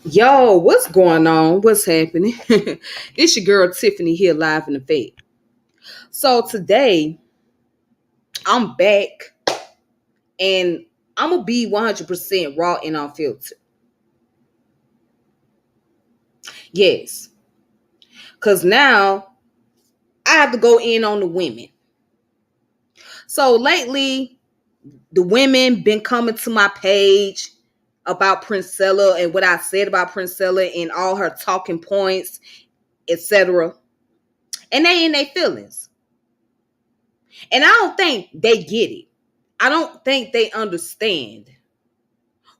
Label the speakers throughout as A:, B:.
A: Yo, what's going on? What's happening? It's your girl Tiffany here live in effect. So today I'm back and I'm gonna be 100% raw and unfiltered. Yes, because now I have to go in on the women. So lately, the women been coming to my page about Princella and what I said about Princella and all her talking points, etc. And they in their feelings. And I don't think they get it. I don't think they understand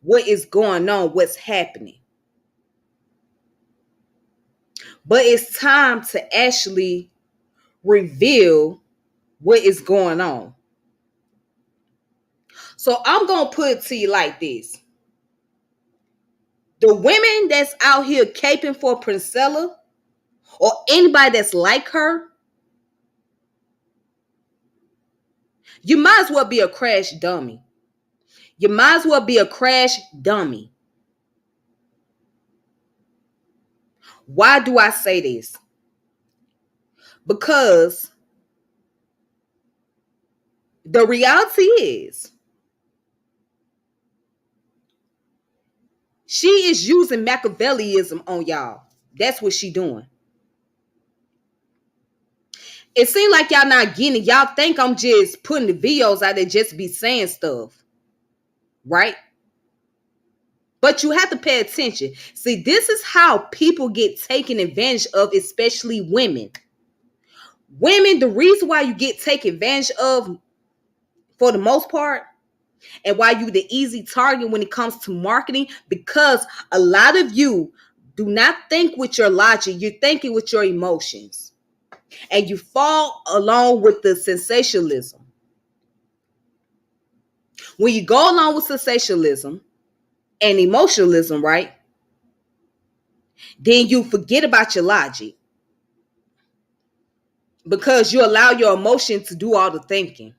A: what is going on, what's happening. But it's time to actually reveal what is going on. So I'm going to put it to you like this. The women that's out here caping for Princella or anybody that's like her, you might as well be a crash dummy. You might as well be a crash dummy. Why do I say this? Because the reality is she is using Machiavellianism on y'all. That's what she doing. It seems like y'all not getting it. Y'all think I'm just putting the videos out there just to be saying stuff. Right? But you have to pay attention. See, this is how people get taken advantage of, especially women. Women, the reason why you get taken advantage of for the most part, and why you the easy target when it comes to marketing, because a lot of you do not think with your logic, you're thinking with your emotions. And you fall along with the sensationalism. When you go along with sensationalism and emotionalism, right? Then you forget about your logic because you allow your emotion to do all the thinking.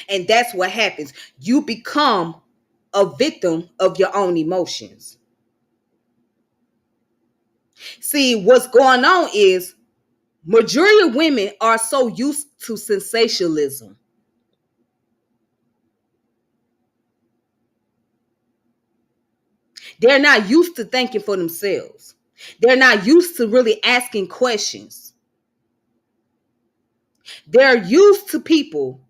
A: And that's what happens. You become a victim of your own emotions. See, what's going on is majority of women are so used to sensationalism. They're not used to thinking for themselves. They're not used to really asking questions. They're used to people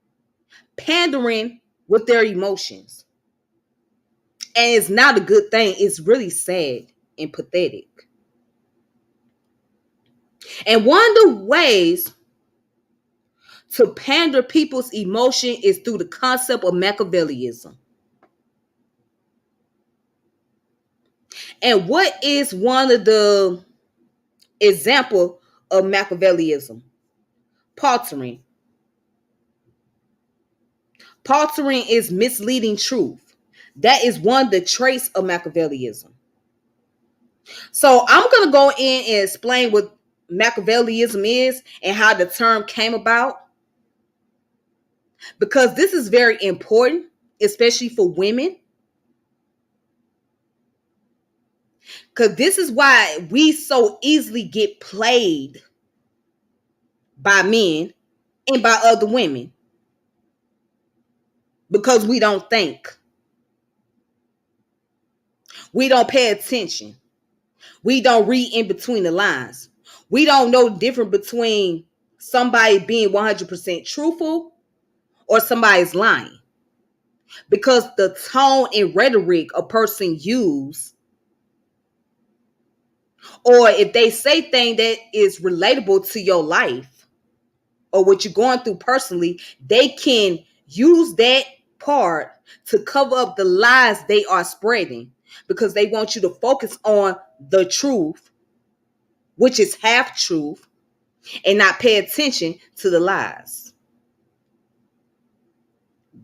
A: pandering with their emotions. And it's not a good thing. It's really sad and pathetic. And one of the ways to pander people's emotion is through the concept of Machiavellianism. And what is one of the example of Machiavellianism? Paltering. Paltering is misleading truth. That is one of the traits of Machiavellianism. So I'm going to go in and explain what Machiavellianism is and how the term came about. Because this is very important, especially for women. Because this is why we so easily get played by men and by other women. Because we don't think. We don't pay attention. We don't read in between the lines. We don't know the difference between somebody being 100% truthful or somebody's lying. Because the tone and rhetoric a person use, or if they say things that is relatable to your life or what you're going through personally, they can use that part to cover up the lies they are spreading because they want you to focus on the truth, which is half truth, and not pay attention to the lies.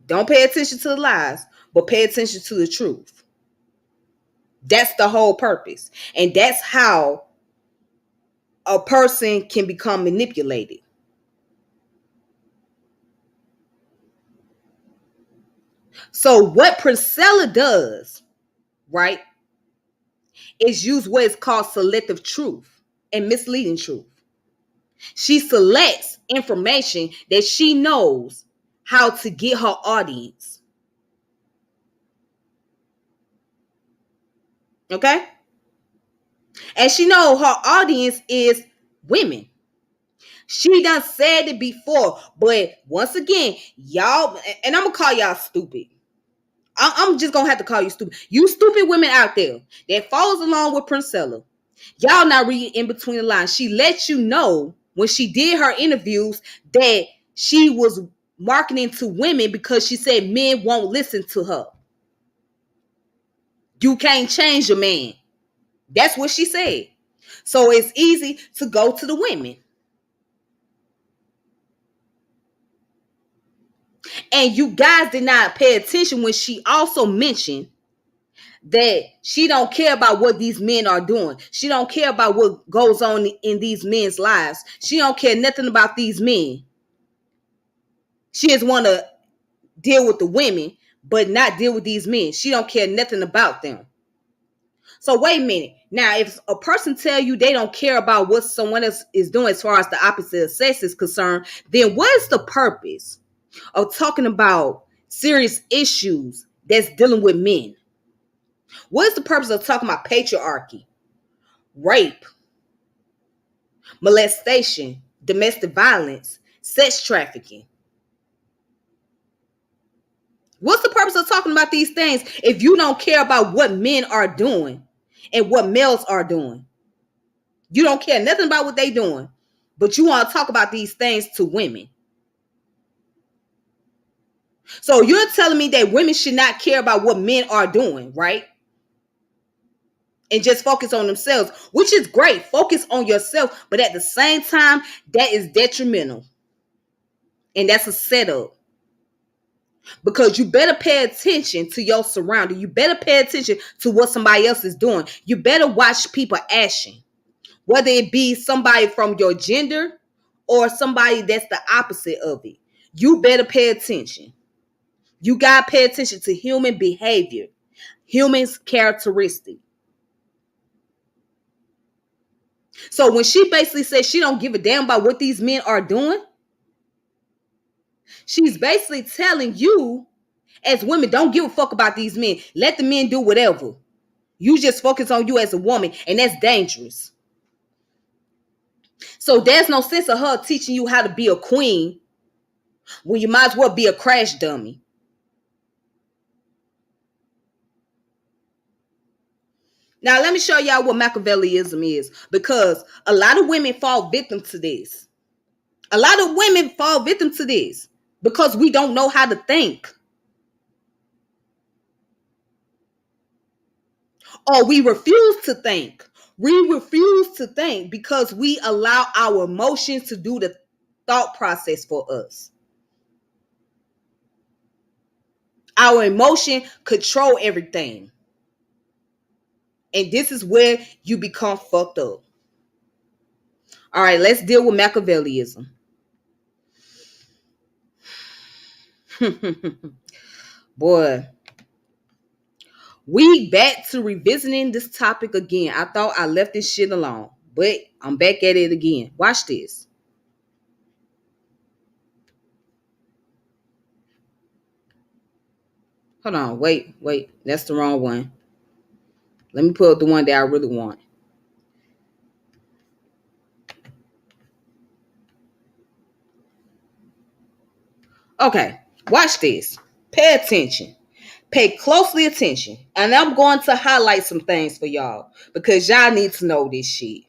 A: Don't pay attention to the lies, but pay attention to the truth. That's the whole purpose. And that's how a person can become manipulated. So what Priscilla does, right, is use what is called selective truth and misleading truth. She selects information that she knows how to get her audience. Okay? And she know her audience is women. She done said it before, but once again, y'all, and I'm gonna call y'all stupid. I'm just gonna have to call you stupid. You stupid women out there that follows along with Priscilla. Y'all not reading in between the lines. She let you know when she did her interviews that she was marketing to women because she said men won't listen to her. You can't change a man. That's what she said. So it's easy to go to the women. And you guys did not pay attention when she also mentioned that she don't care about what these men are doing. She don't care about what goes on in these men's lives. She don't care nothing about these men. She just want to deal with the women, but not deal with these men. She don't care nothing about them. So wait a minute. Now, if a person tell you they don't care about what someone else is doing as far as the opposite sex is concerned, then what is the purpose of talking about serious issues that's dealing with men? What is the purpose of talking about patriarchy, rape, molestation, domestic violence, sex trafficking? What's the purpose of talking about these things if you don't care about what men are doing and what males are doing? You don't care nothing about what they doing, but you want to talk about these things to women. So you're telling me that women should not care about what men are doing, right? And just focus on themselves, which is great. Focus on yourself, but at the same time, that is detrimental. And that's a setup. Because you better pay attention to your surrounding. You better pay attention to what somebody else is doing. You better watch people acting, whether it be somebody from your gender or somebody that's the opposite of it. You better pay attention. You got to pay attention to human behavior, humans' characteristic. So when she basically says she don't give a damn about what these men are doing, she's basically telling you as women, don't give a fuck about these men. Let the men do whatever. You just focus on you as a woman, and that's dangerous. So there's no sense of her teaching you how to be a queen when you might as well be a crash dummy. Now, let me show y'all what Machiavellianism is, because a lot of women fall victim to this. A lot of women fall victim to this because we don't know how to think. Or we refuse to think. We refuse to think because we allow our emotions to do the thought process for us. Our emotion control everything. And this is where you become fucked up. All right, let's deal with Machiavellianism. Boy, we back to revisiting this topic again. I thought I left this shit alone, but I'm back at it again. Watch this. Hold on, wait. That's the wrong one. Let me pull up the one that I really want. Okay, watch this. Pay attention. Pay closely attention. And I'm going to highlight some things for y'all because y'all need to know this shit.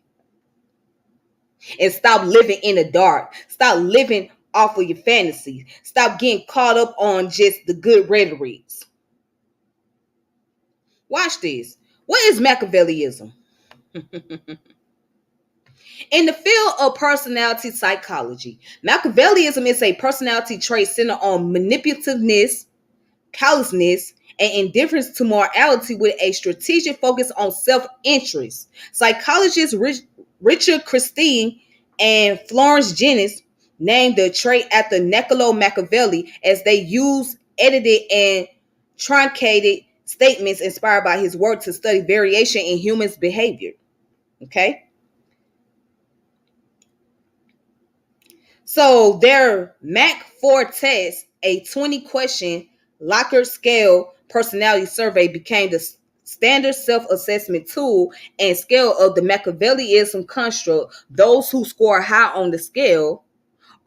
A: And stop living in the dark. Stop living off of your fantasies. Stop getting caught up on just the good rhetorics. Watch this. What is Machiavellianism? In the field of personality psychology, Machiavellianism is a personality trait centered on manipulativeness, callousness, and indifference to morality with a strategic focus on self-interest. Psychologists Richard Christine and Florence Jennings named the trait after Niccolo Machiavelli as they used, edited, and truncated statements inspired by his work to study variation in humans' behavior. Okay. So their Mac 4 test, a 20-question Likert scale personality survey, became the standard self-assessment tool and scale of the Machiavellianism construct. Those who score high on the scale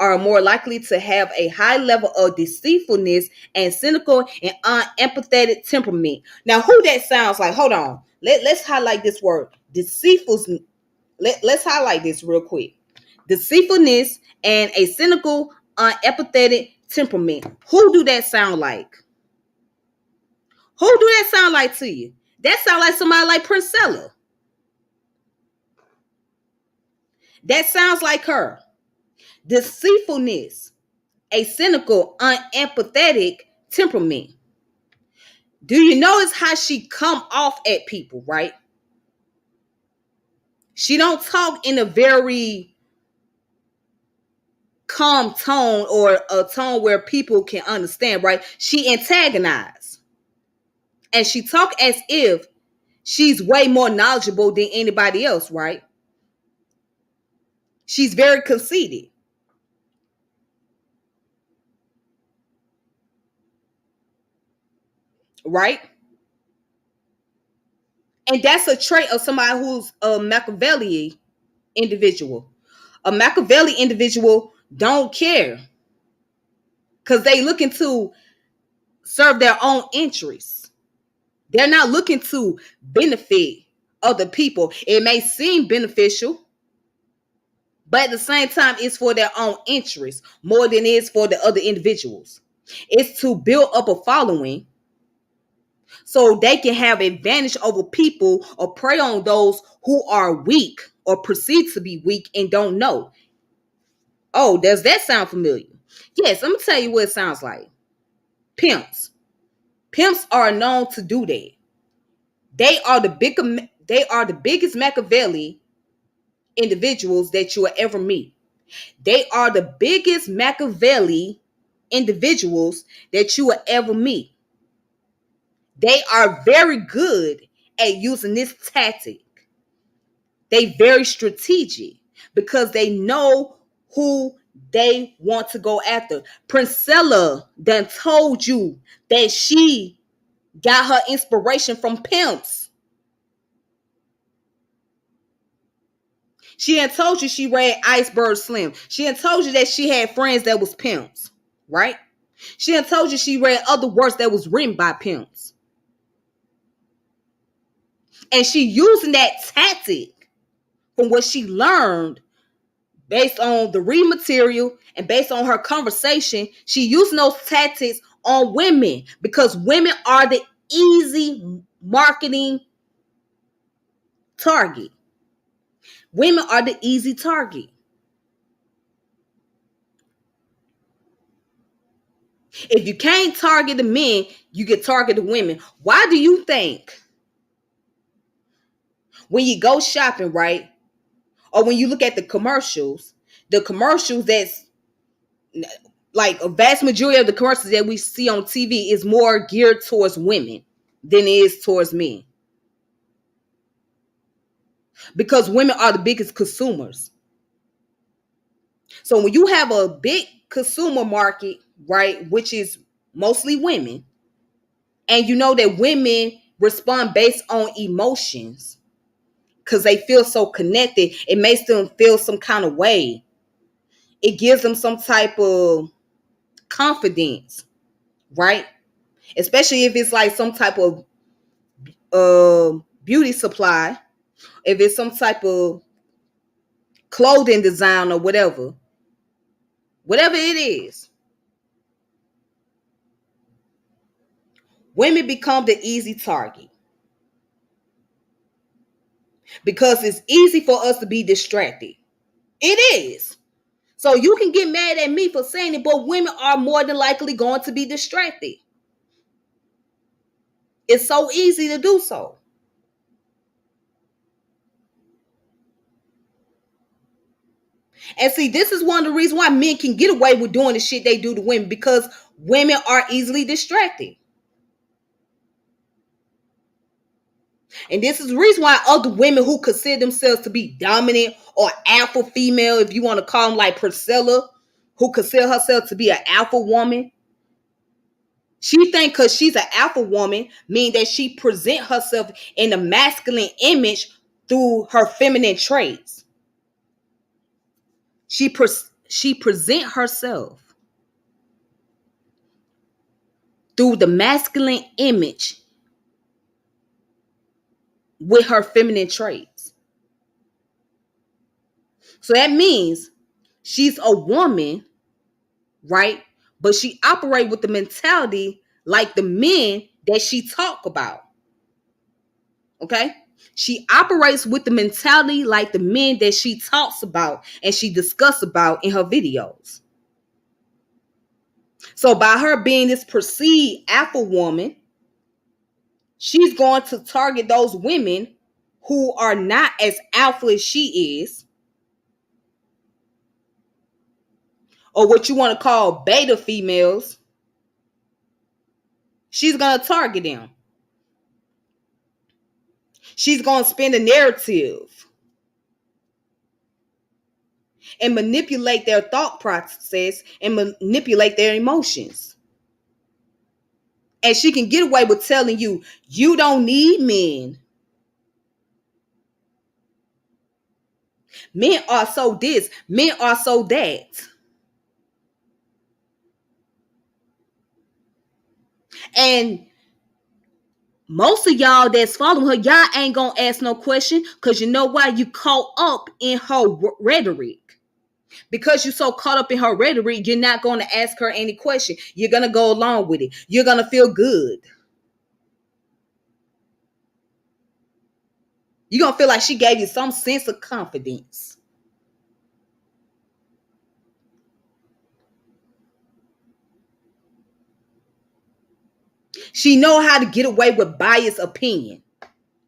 A: are more likely to have a high level of deceitfulness and cynical and unempathetic temperament. Now, who that sounds like? Hold on. Let's highlight this word. Deceitfulness. Let's highlight this real quick. Deceitfulness and a cynical, unempathetic temperament. Who do that sound like? Who do that sound like to you? That sound like somebody like Priscilla. That sounds like her. Deceitfulness, a cynical, unempathetic temperament. Do you notice how she come off at people, right? She don't talk in a very calm tone or a tone where people can understand, right? She antagonizes. And she talk as if she's way more knowledgeable than anybody else, right? She's very conceited. Right? And that's a trait of somebody who's a Machiavelli individual. A Machiavelli individual don't care because they looking to serve their own interests. They're not looking to benefit other people. It may seem beneficial, but at the same time, it's for their own interests more than it is for the other individuals. It's to build up a following so they can have advantage over people or prey on those who are weak or perceived to be weak and don't know. Oh, does that sound familiar? Yes, I'm gonna tell you what it sounds like. Pimps. Pimps are known to do that. They are the biggest Machiavelli individuals that you will ever meet. They are the biggest Machiavelli individuals that you will ever meet. They are very good at using this tactic. They very strategic because they know who they want to go after. Priscilla done told you that she got her inspiration from pimps. She had told you she read Iceberg Slim. She had told you that she had friends that was pimps, right? She had told you she read other works that was written by pimps. And she using that tactic from what she learned based on the read material and based on her conversation. She using those tactics on women because women are the easy marketing target. Women are the easy target. If you can't target the men, you can target the women. Why do you think when you go shopping, right? Or when you look at the commercials that's like a vast majority of the commercials that we see on TV is more geared towards women than it is towards men. Because women are the biggest consumers. So when you have a big consumer market, right, which is mostly women, and you know that women respond based on emotions because they feel so connected, it makes them feel some kind of way. It gives them some type of confidence, right? Especially if it's like some type of beauty supply, if it's some type of clothing design or whatever it is. Women become the easy target because it's easy for us to be distracted. It is. So you can get mad at me for saying it, but women are more than likely going to be distracted. It's so easy to do so. And see, this is one of the reasons why men can get away with doing the shit they do to women because women are easily distracted. And this is the reason why other women who consider themselves to be dominant or alpha female, if you want to call them like Priscilla, who consider herself to be an alpha woman, she think because she's an alpha woman mean that she present herself in a masculine image through her feminine traits. She present herself through the masculine image with her feminine traits. So that means she's a woman, right? But she operate with the mentality like the men that she talk about. Okay? She operates with the mentality like the men that she talks about and she discusses about in her videos. So by her being this perceived alpha woman, she's going to target those women who are not as alpha as she is, or what you want to call beta females. She's going to target them. She's going to spin a narrative and manipulate their thought process and manipulate their emotions. And she can get away with telling you, you don't need men. Men are so this, men are so that. And most of y'all that's following her, y'all ain't gonna ask no question because you know why? You caught up in her rhetoric. Because you're so caught up in her rhetoric, you're not going to ask her any question. You're going to go along with it. You're going to feel good. You're going to feel like she gave you some sense of confidence. She know how to get away with biased opinion.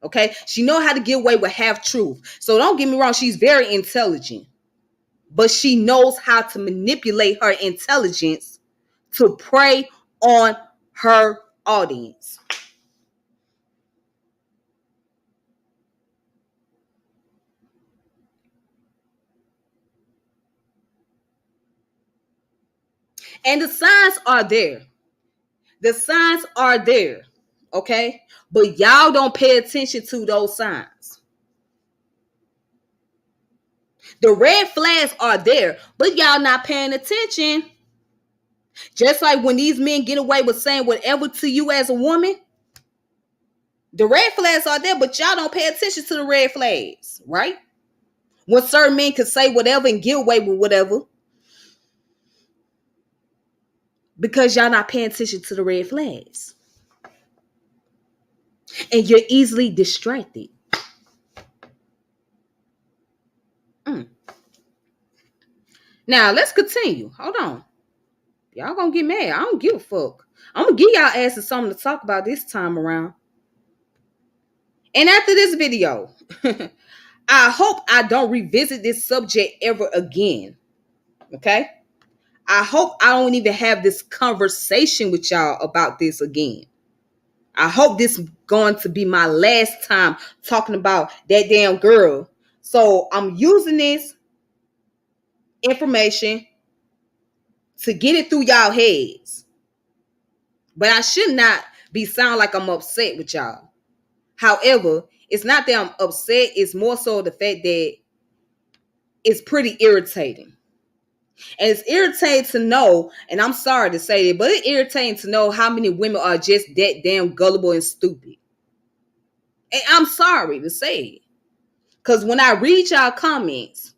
A: Okay? She know how to get away with half truth. So don't get me wrong, she's very intelligent. But she knows how to manipulate her intelligence to prey on her audience. And the signs are there. The signs are there. Okay? But y'all don't pay attention to those signs. The red flags are there, but y'all not paying attention. Just like when these men get away with saying whatever to you as a woman, the red flags are there, but y'all don't pay attention to the red flags, right? When certain men can say whatever and get away with whatever, because y'all not paying attention to the red flags. And you're easily distracted. Now, let's continue. Hold on. Y'all gonna get mad. I don't give a fuck. I'm gonna give y'all asses something to talk about this time around. And after this video, I hope I don't revisit this subject ever again. Okay? I hope I don't even have this conversation with y'all about this again. I hope this is going to be my last time talking about that damn girl. So I'm using this information to get it through y'all heads. But I should not be sound like I'm upset with y'all. However, it's not that I'm upset. It's more so the fact that it's pretty irritating. And it's irritating to know, and I'm sorry to say it, but it's irritating to know how many women are just that damn gullible and stupid. And I'm sorry to say it. Because when I read y'all comments,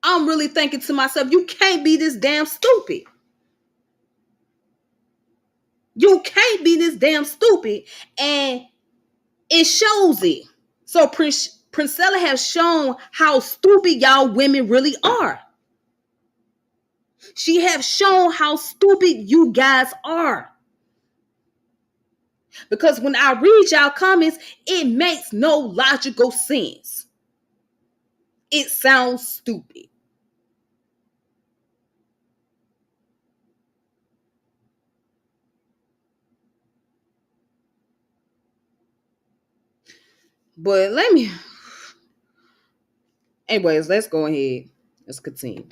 A: I'm really thinking to myself, you can't be this damn stupid. You can't be this damn stupid. And it shows it. So Princella has shown how stupid y'all women really are. She has shown how stupid you guys are. Because when I read y'all comments, it makes no logical sense. It sounds stupid. But let me, anyways, let's go ahead. Let's continue.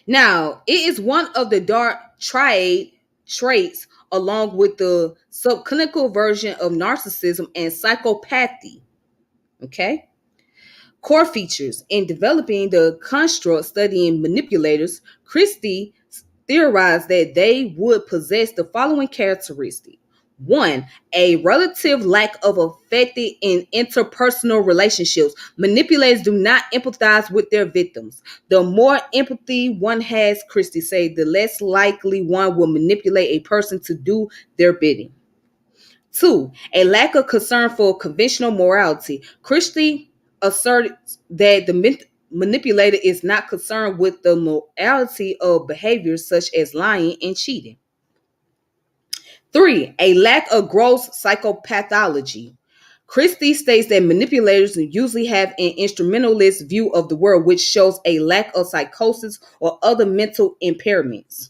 A: Now, it is one of the dark triad traits, along with the subclinical version of narcissism and psychopathy. Okay? Core features in developing the construct studying manipulators, Christie theorized that they would possess the following characteristic. One, a relative lack of affective in interpersonal relationships. Manipulators do not empathize with their victims. The more empathy one has, Christie said, the less likely one will manipulate a person to do their bidding. Two, a lack of concern for conventional morality. Christie asserted that the manipulator is not concerned with the morality of behaviors such as lying and cheating. Three, a lack of gross psychopathology. Christie states that manipulators usually have an instrumentalist view of the world, which shows a lack of psychosis or other mental impairments.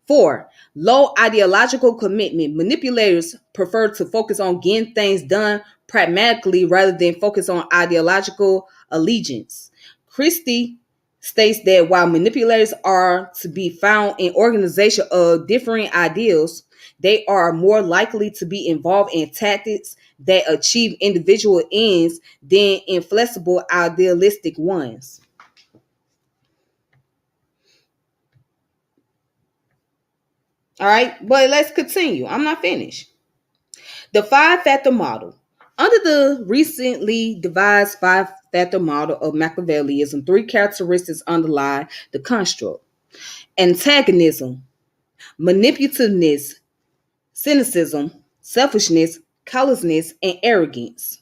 A: Four, low ideological commitment. Manipulators prefer to focus on getting things done pragmatically rather than focus on ideological allegiance. Christie states that while manipulators are to be found in organizations of differing ideals, they are more likely to be involved in tactics that achieve individual ends than inflexible idealistic ones. All right, but let's continue. I'm not finished. The five factor model. Under the recently devised five factor model of Machiavellianism, three characteristics underlie the construct: antagonism, manipulativeness, cynicism, selfishness, callousness, and arrogance.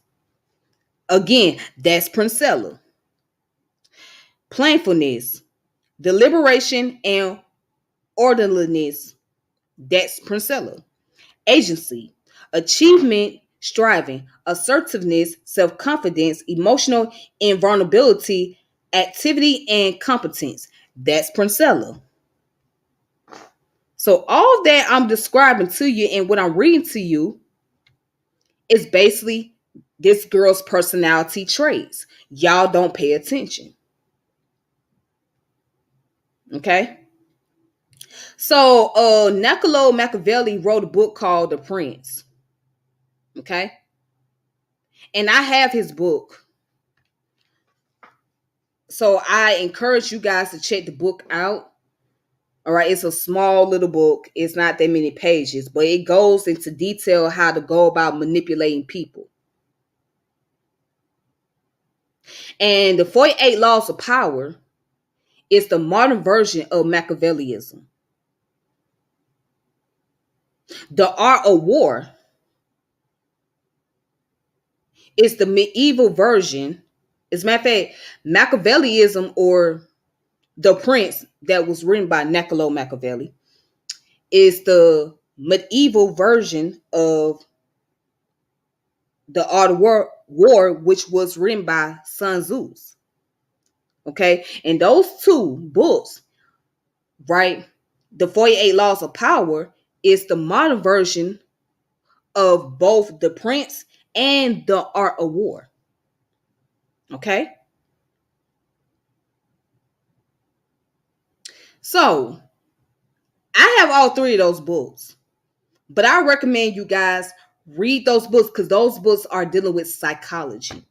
A: Again, that's Princella. Planfulness, deliberation, and orderliness. That's Princella. Agency, achievement, striving, assertiveness, self confidence, emotional invulnerability, activity, and competence. That's Princella. So, all that I'm describing to you and what I'm reading to you is basically this girl's personality traits. Y'all don't pay attention. Okay. So, Niccolo Machiavelli wrote a book called The Prince. Okay. And I have his book. So I encourage you guys to check the book out. All right, it's a small little book. It's not that many pages, but it goes into detail how to go about manipulating people. And the 48 Laws of Power is the modern version of Machiavellianism. The Art of War is the medieval version. As a matter of fact, Machiavellianism, or The Prince, that was written by Niccolo Machiavelli, is the medieval version of the Art of War, which was written by Sun Tzu. Okay, and those two books, right? The 48 Laws of Power is the modern version of both The Prince and the Art of War. Okay, so I have all three of those books, but I recommend you guys read those books because those books are dealing with psychology.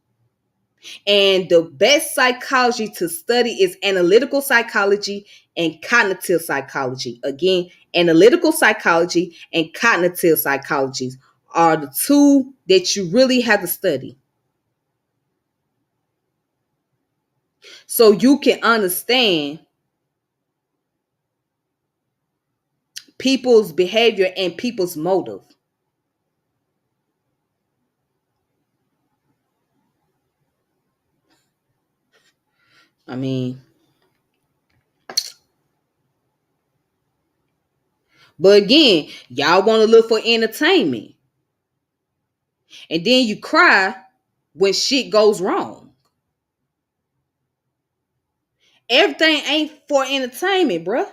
A: And the best psychology to study is analytical psychology and cognitive psychology. Again, analytical psychology and cognitive psychology are the two that you really have to study. So you can understand people's behavior and people's motive. I mean, but again, y'all want to look for entertainment. And then you cry when shit goes wrong. Everything ain't for entertainment, bruh.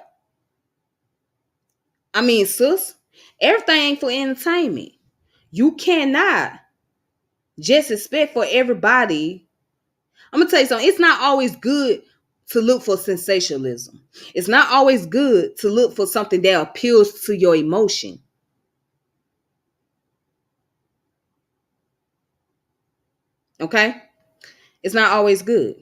A: I mean, sis, Everything ain't for entertainment. You cannot just expect for everybody. I'm gonna tell you something. It's not always good to look for sensationalism. It's not always good to look for something that appeals to your emotion. Okay? It's not always good.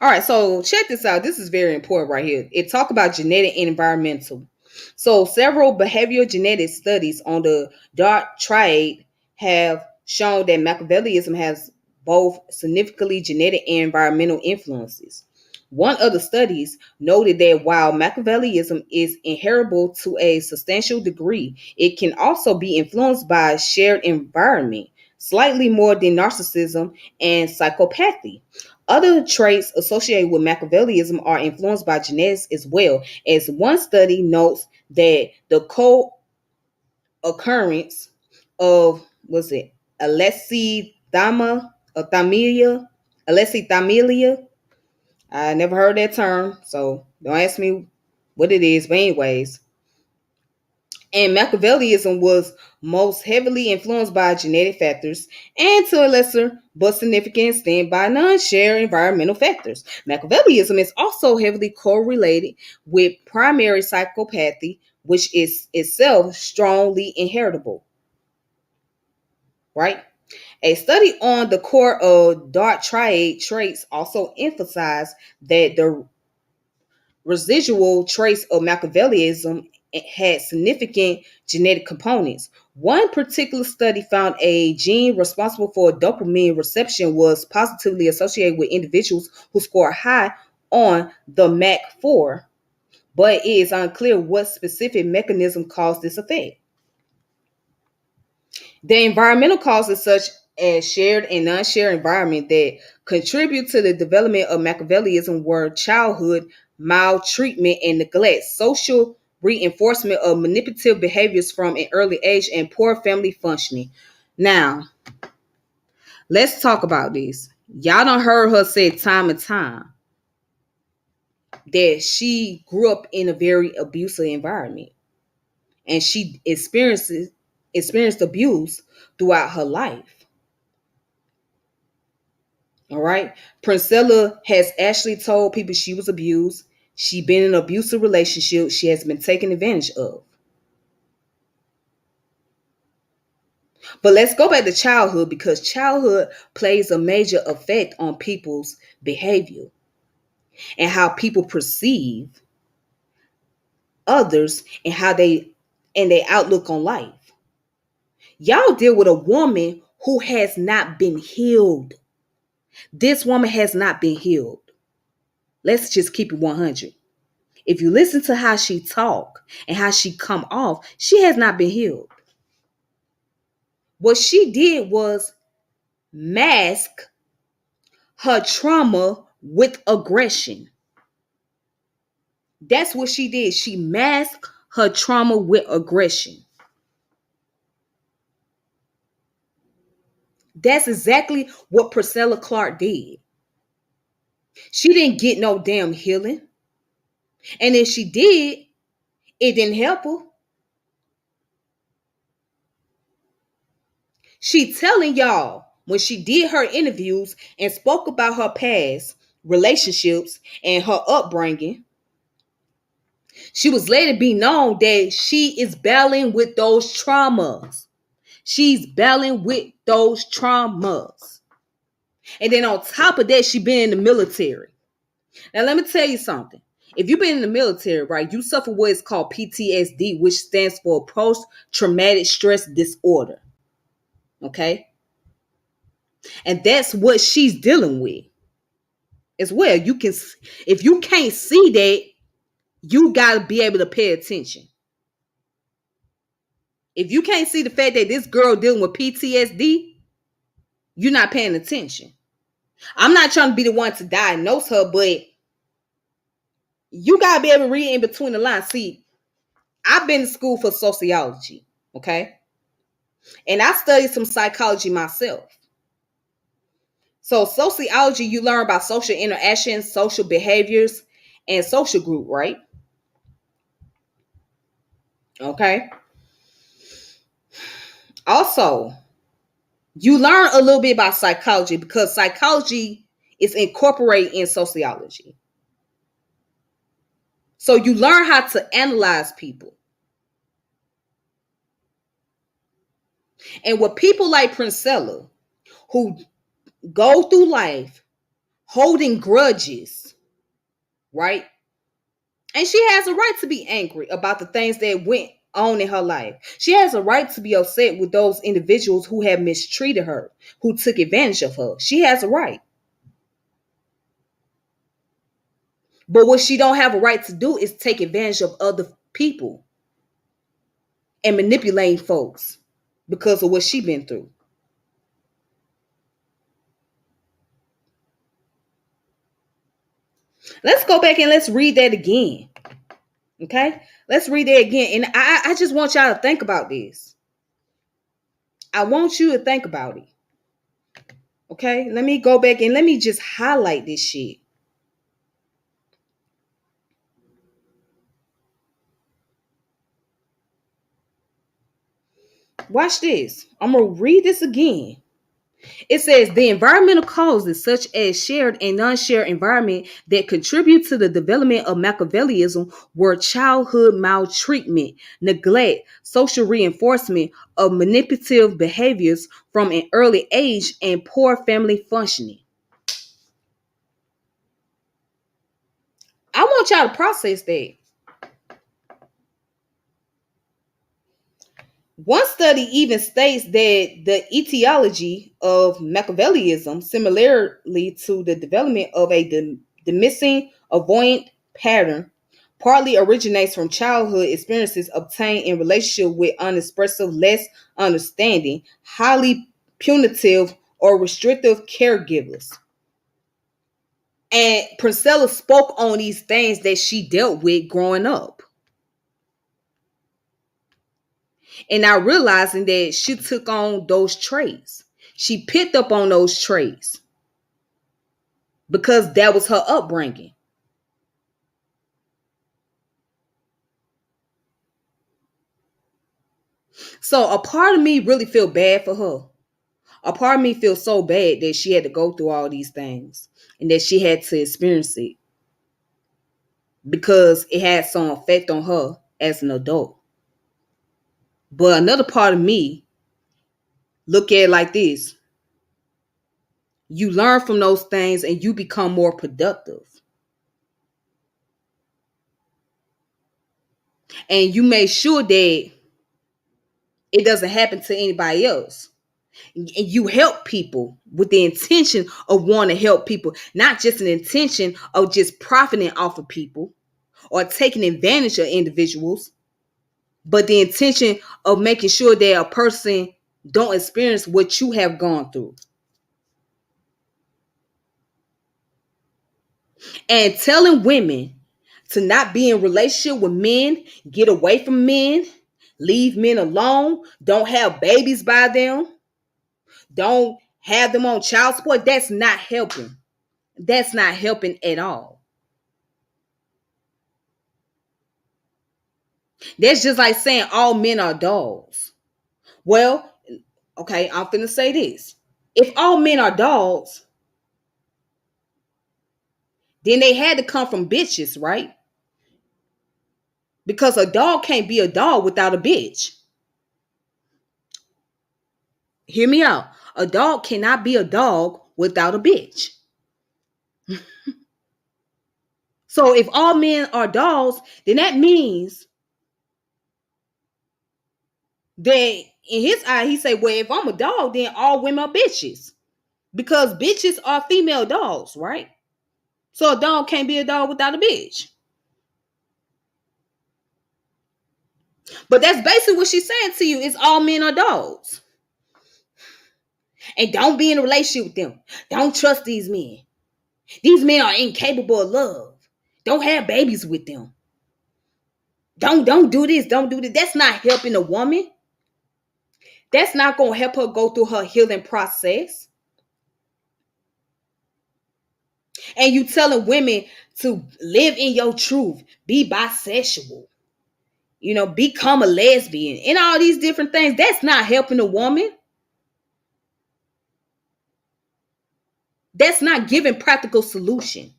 A: All right, so check this out. This is very important right here. It talk about genetic and environmental. So several behavioral genetic studies on the dark triad have shown that Machiavellianism has both significantly genetic and environmental influences. One of the studies noted that while Machiavellianism is inheritable to a substantial degree, it can also be influenced by a shared environment, slightly more than narcissism and psychopathy. Other traits associated with Machiavellianism are influenced by genetics as well, as one study notes that the co-occurrence of was it alexithymia, alexithymia. I never heard that term, so don't ask me what it is. But anyways, and Machiavellianism was most heavily influenced by genetic factors and to a lesser but significant extent by non-shared environmental factors. Machiavellianism is also heavily correlated with primary psychopathy, which is itself strongly inheritable, right? A study on the core of dark triad traits also emphasized that the residual trace of Machiavellianism had significant genetic components. One particular study found a gene responsible for dopamine reception was positively associated with individuals who scored high on the MAC4, but it is unclear what specific mechanism caused this effect. The environmental causes such as shared and non-shared environment that contribute to the development of Machiavellianism were childhood maltreatment and neglect, social reinforcement of manipulative behaviors from an early age, and poor family functioning. Now, let's talk about this. Y'all done heard her say time and time that she grew up in a very abusive environment and she experienced abuse throughout her life. All right. Priscilla has actually told people she was abused. She been in an abusive relationship. She has been taken advantage of. But let's go back to childhood because childhood plays a major effect on people's behavior and how people perceive others and how they and their outlook on life. Y'all deal with a woman who has not been healed. This woman has not been healed. Let's just keep it 100. If you listen to how she talk and how she come off, she has not been healed. What she did was mask her trauma with aggression. That's what she did. She masked her trauma with aggression. That's exactly what Priscilla Clark did. She didn't get no damn healing. And if she did, it didn't help her. She telling y'all when she did her interviews and spoke about her past relationships and her upbringing, she was let it be known that she is battling with those traumas. She's battling with those traumas. And then on top of that, she been in the military. Now, let me tell you something. If you've been in the military, right, you suffer what is called PTSD, which stands for post-traumatic stress disorder. Okay? And that's what she's dealing with as well. You can, if you can't see that, you got to be able to pay attention. If you can't see the fact that this girl dealing with PTSD, you're not paying attention. I'm not trying to be the one to diagnose her, but you got to be able to read in between the lines. See, I've been to school for sociology, okay? And I studied some psychology myself. So sociology, you learn about social interactions, social behaviors, and social group, right? Okay. Also, you learn a little bit about psychology because psychology is incorporated in sociology. So you learn how to analyze people. And with people like Princella, who go through life holding grudges, right? And she has a right to be angry about the things that went on in her life. She has a right to be upset with those individuals who have mistreated her, who took advantage of her. She has a right. But what she don't have a right to do is take advantage of other people and manipulating folks because of what she been through. Let's go back and let's read that again. Okay? Let's read that again. And I just want y'all to think about this. I want you to think about it. Okay? Let me go back and let me just highlight this shit. Watch this. I'm going to read this again. It says the environmental causes such as shared and non-shared environment that contribute to the development of Machiavellianism were childhood maltreatment, neglect, social reinforcement of manipulative behaviors from an early age, and poor family functioning. I want y'all to process that. One study even states that the etiology of Machiavellianism, similarly to the development of a dismissing avoidant pattern, partly originates from childhood experiences obtained in relationship with unexpressive, less understanding, highly punitive, or restrictive caregivers. And Priscilla spoke on these things that she dealt with growing up. And now realizing that she took on those traits. She picked up on those traits because that was her upbringing. So a part of me really feel bad for her. A part of me feels so bad that she had to go through all these things and that she had to experience it because it had some effect on her as an adult. But another part of me look at it like this. You learn from those things and you become more productive. And you make sure that it doesn't happen to anybody else. And you help people with the intention of wanting to help people, not just an intention of just profiting off of people or taking advantage of individuals, but the intention of making sure that a person don't experience what you have gone through. And telling women to not be in relationship with men, get away from men, leave men alone, don't have babies by them, don't have them on child support, that's not helping. That's not helping at all. That's just like saying all men are dogs. Well, okay, I'm finna say this. If all men are dogs, then they had to come from bitches, right? Because a dog can't be a dog without a bitch. Hear me out. A dog cannot be a dog without a bitch. So if all men are dogs, then that means that in his eye, he say, well, if I'm a dog, then all women are bitches. Because bitches are female dogs, right? So a dog can't be a dog without a bitch. But that's basically what she's saying to you is all men are dogs. And don't be in a relationship with them. Don't trust these men. These men are incapable of love. Don't have babies with them. Don't do this. Don't do this. That's not helping a woman. That's not going to help her go through her healing process. And you telling women to live in your truth, be bisexual, become a lesbian, and all these different things. That's not helping a woman. That's not giving practical solution.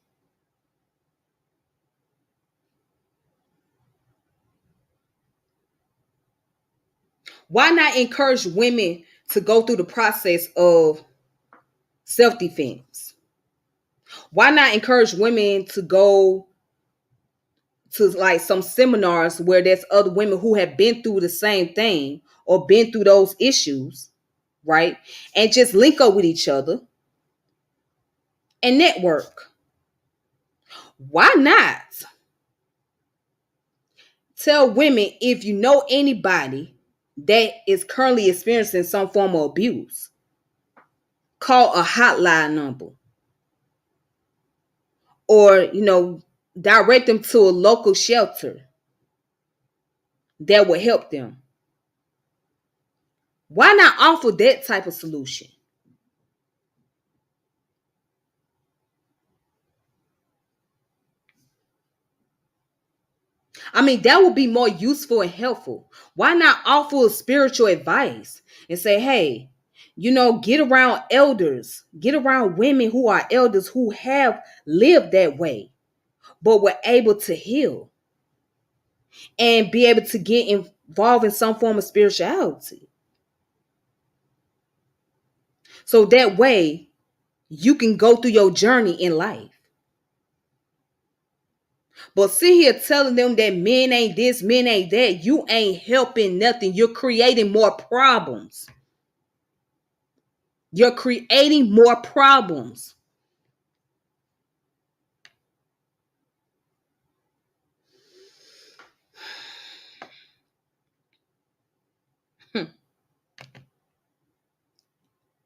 A: Why not encourage women to go through the process of self-defense? Why not encourage women to go to like some seminars where there's other women who have been through the same thing or been through those issues, right? And just link up with each other and network. Why not tell women, if you know anybody that is currently experiencing some form of abuse, call a hotline number, or direct them to a local shelter that will help them. Why not offer that type of solution? I mean, that would be more useful and helpful. Why not offer spiritual advice and say, hey, get around elders, get around women who are elders who have lived that way, but were able to heal and be able to get involved in some form of spirituality. So that way you can go through your journey in life. But sit here telling them that men ain't this, men ain't that, you ain't helping nothing. You're creating more problems. You're creating more problems.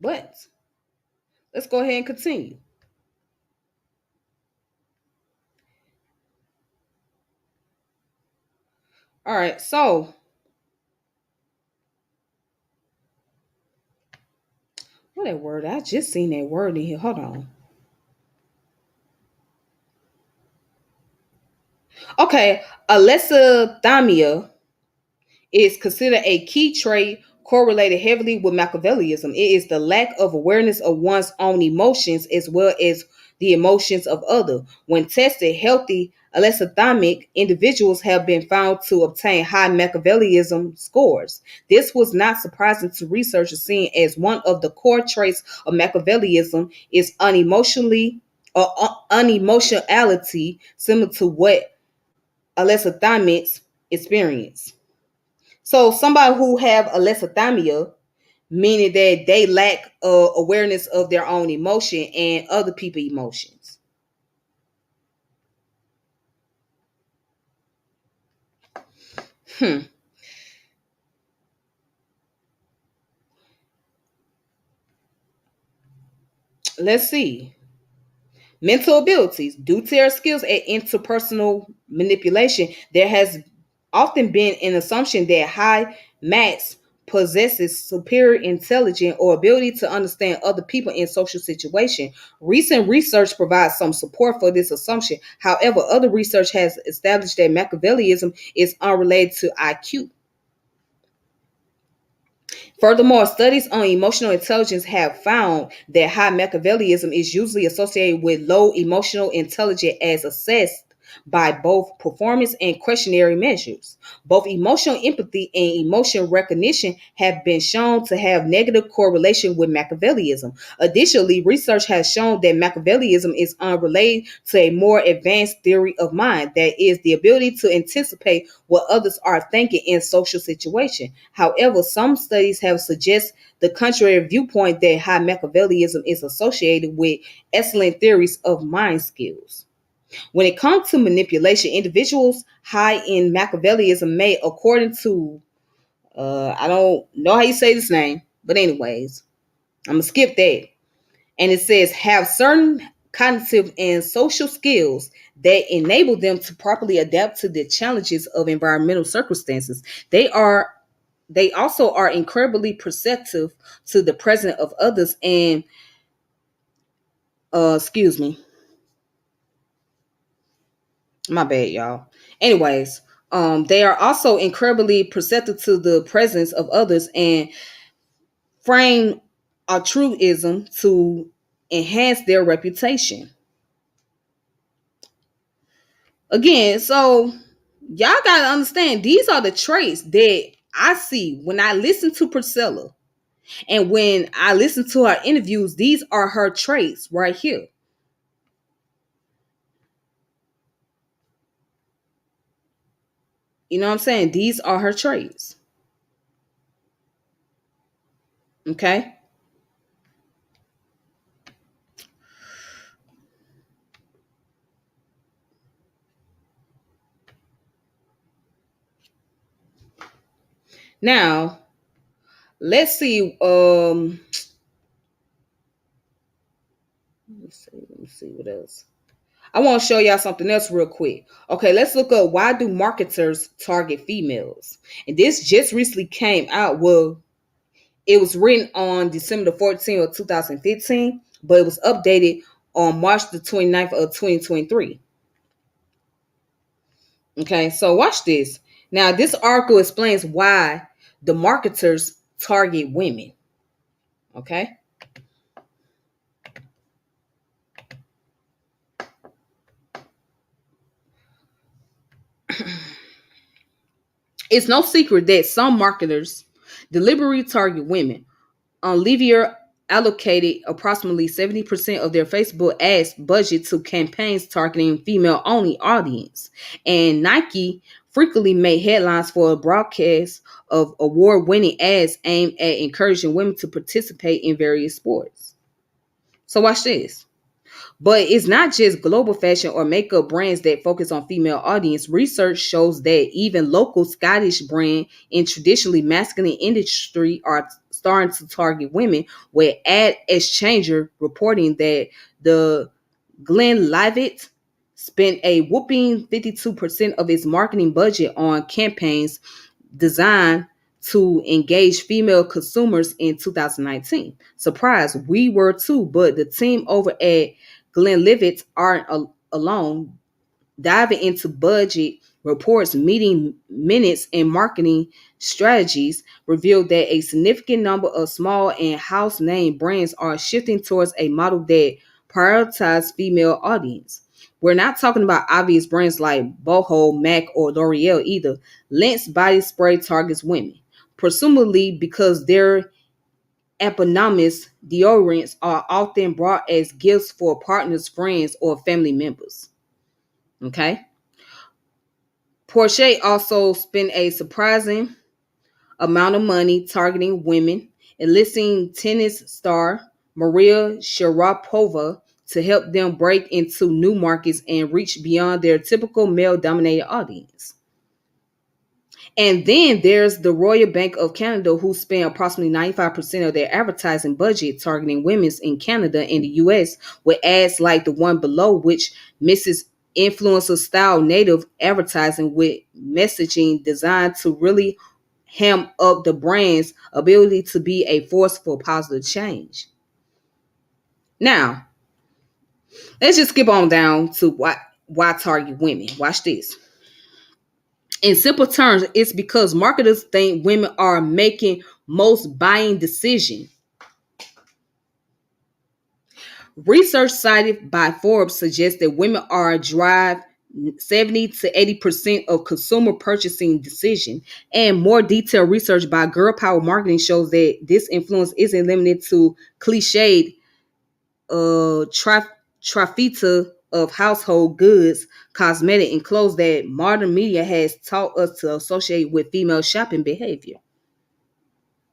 A: But let's go ahead and continue. All right, so what that word? I just seen that word in here. Hold on. Okay, alexithymia is considered a key trait correlated heavily with Machiavellianism. It is the lack of awareness of one's own emotions as well as the emotions of others. When tested, healthy alexithymic individuals have been found to obtain high Machiavellianism scores. This was not surprising to researchers, seeing as one of the core traits of Machiavellianism is unemotionality, similar to what alexithymics experience. So somebody who have alexithymia, meaning that they lack awareness of their own emotion and other people's emotions. Hmm. Let's see. Mental abilities. Due to their skills at interpersonal manipulation, there has often been an assumption that high max possesses superior intelligence or ability to understand other people in social situations. Recent research provides some support for this assumption. However, other research has established that Machiavellianism is unrelated to IQ. Furthermore, studies on emotional intelligence have found that high Machiavellianism is usually associated with low emotional intelligence as assessed by both performance and questionnaire measures. Both emotional empathy and emotion recognition have been shown to have negative correlation with Machiavellianism. Additionally, research has shown that Machiavellianism is unrelated to a more advanced theory of mind, that is, the ability to anticipate what others are thinking in social situations. However, some studies have suggested the contrary viewpoint, that high Machiavellianism is associated with excellent theories of mind skills. When it comes to manipulation, individuals high in Machiavellianism may, according to, I don't know how you say this name, but anyways, I'm going to skip that. And it says, have certain cognitive and social skills that enable them to properly adapt to the challenges of environmental circumstances. They are they also are incredibly perceptive to the presence of others and excuse me, my bad, y'all. Anyways, they are also incredibly perceptive to the presence of others and frame altruism to enhance their reputation. Again, so y'all gotta understand these are the traits that I see when I listen to Priscilla. And when I listen to her interviews, these are her traits right here. You know what I'm saying? These are her traits. Okay. Now, let's see. Let me see what else. I want to show y'all something else real quick. Okay, let's look up why do marketers target females? And this just recently came out. Well, it was written on December the 14th of 2015, but it was updated on March the 29th of 2023. Okay, so watch this. Now, this article explains why the marketers target women. Okay. It's no secret that some marketers deliberately target women. Olivier allocated approximately 70% of their Facebook ads budget to campaigns targeting female-only audience. And Nike frequently made headlines for a broadcast of award-winning ads aimed at encouraging women to participate in various sports. So watch this. But it's not just global fashion or makeup brands that focus on female audience. Research shows that even local Scottish brand in traditionally masculine industry are starting to target women, with Ad Exchanger reporting that the Glenlivet spent a whopping 52% of its marketing budget on campaigns designed to engage female consumers in 2019. Surprise, we were too, but the team over at Glenlivet aren't alone. Diving into budget reports, meeting minutes, and marketing strategies revealed that a significant number of small and house name brands are shifting towards a model that prioritizes female audience. We're not talking about obvious brands like Boho, MAC, or L'Oreal either. Lens body spray targets women, presumably because their eponymous deodorants are often brought as gifts for partners, friends, or family members. Okay. Porsche also spent a surprising amount of money targeting women, enlisting tennis star Maria Sharapova to help them break into new markets and reach beyond their typical male-dominated audience. And then there's the Royal Bank of Canada, who spent approximately 95% of their advertising budget targeting women's in Canada and the US, with ads like the one below, which misses influencer style native advertising with messaging designed to really ham up the brand's ability to be a force for positive change. Now, let's just skip on down to why target women. Watch this. In simple terms, it's because marketers think women are making most buying decisions. Research cited by Forbes suggests that women are drive 70 to 80% of consumer purchasing decision, and more detailed research by Girl Power Marketing shows that this influence isn't limited to cliched trifecta of household goods, cosmetic, and clothes that modern media has taught us to associate with female shopping behavior.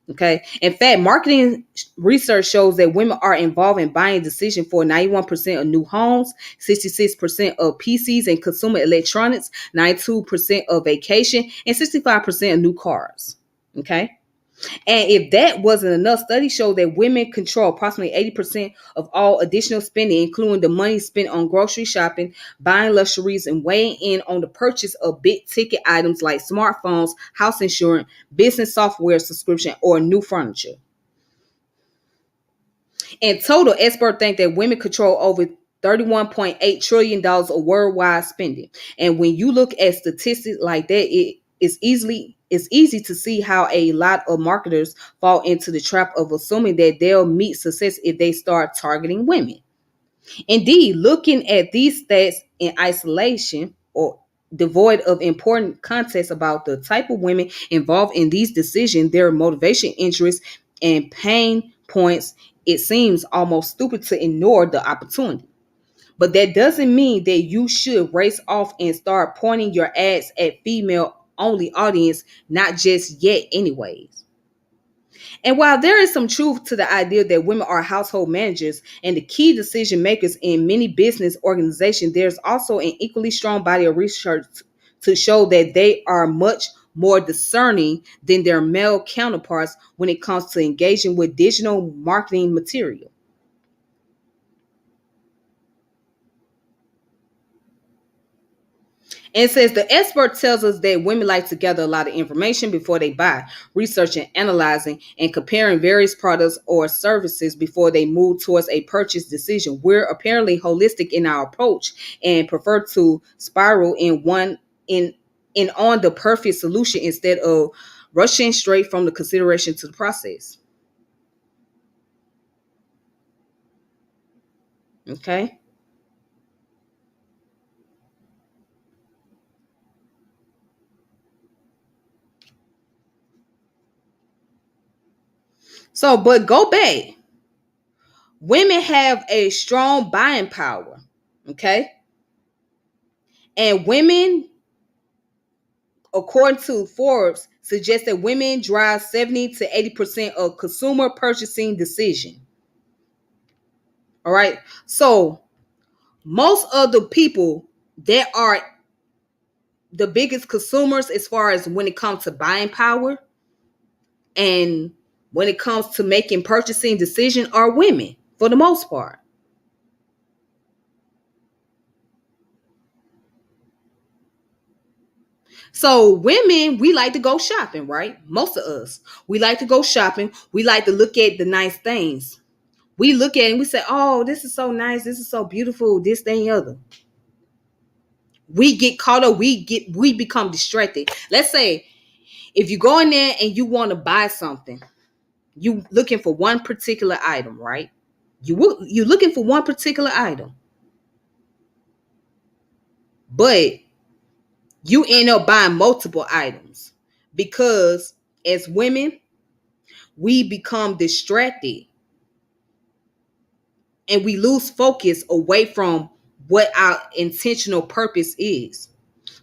A: Okay. In fact, marketing research shows that women are involved in buying decision for 91% of new homes, 66% of PCs and consumer electronics, 92% of vacation, and 65% of new cars. Okay. And if that wasn't enough, studies show that women control approximately 80% of all additional spending, including the money spent on grocery shopping, buying luxuries, and weighing in on the purchase of big ticket items like smartphones, house insurance, business software subscription, or new furniture. In total, experts think that women control over $31.8 trillion of worldwide spending. And when you look at statistics like that, it's easy to see how a lot of marketers fall into the trap of assuming that they'll meet success if they start targeting women. Indeed, looking at these stats in isolation or devoid of important context about the type of women involved in these decisions, their motivation, interests, and pain points, it seems almost stupid to ignore the opportunity. But that doesn't mean that you should race off and start pointing your ads at female only audience, not just yet, anyways. And while there is some truth to the idea that women are household managers and the key decision makers in many business organizations, there's also an equally strong body of research to show that they are much more discerning than their male counterparts when it comes to engaging with digital marketing material. And it says the expert tells us that women like to gather a lot of information before they buy, researching, analyzing, and comparing various products or services before they move towards a purchase decision. We're apparently holistic in our approach and prefer to spiral in on the perfect solution instead of rushing straight from the consideration to the process. Okay. So, but go back. Women have a strong buying power. Okay. And women, according to Forbes, suggests that women drive 70 to 80% of consumer purchasing decision. All right. So most of the people that are the biggest consumers as far as when it comes to buying power and when it comes to making purchasing decision are women for the most part. So women, we like to go shopping, right? Most of us. We like to go shopping. We like to look at the nice things. We look at it and we say, oh, this is so nice. This is so beautiful. This, that, and the other. We get caught up. We become distracted. Let's say if you go in there and you want to buy something, you looking for one particular item, right? You looking for one particular item, but you end up buying multiple items because as women, we become distracted and we lose focus away from what our intentional purpose is.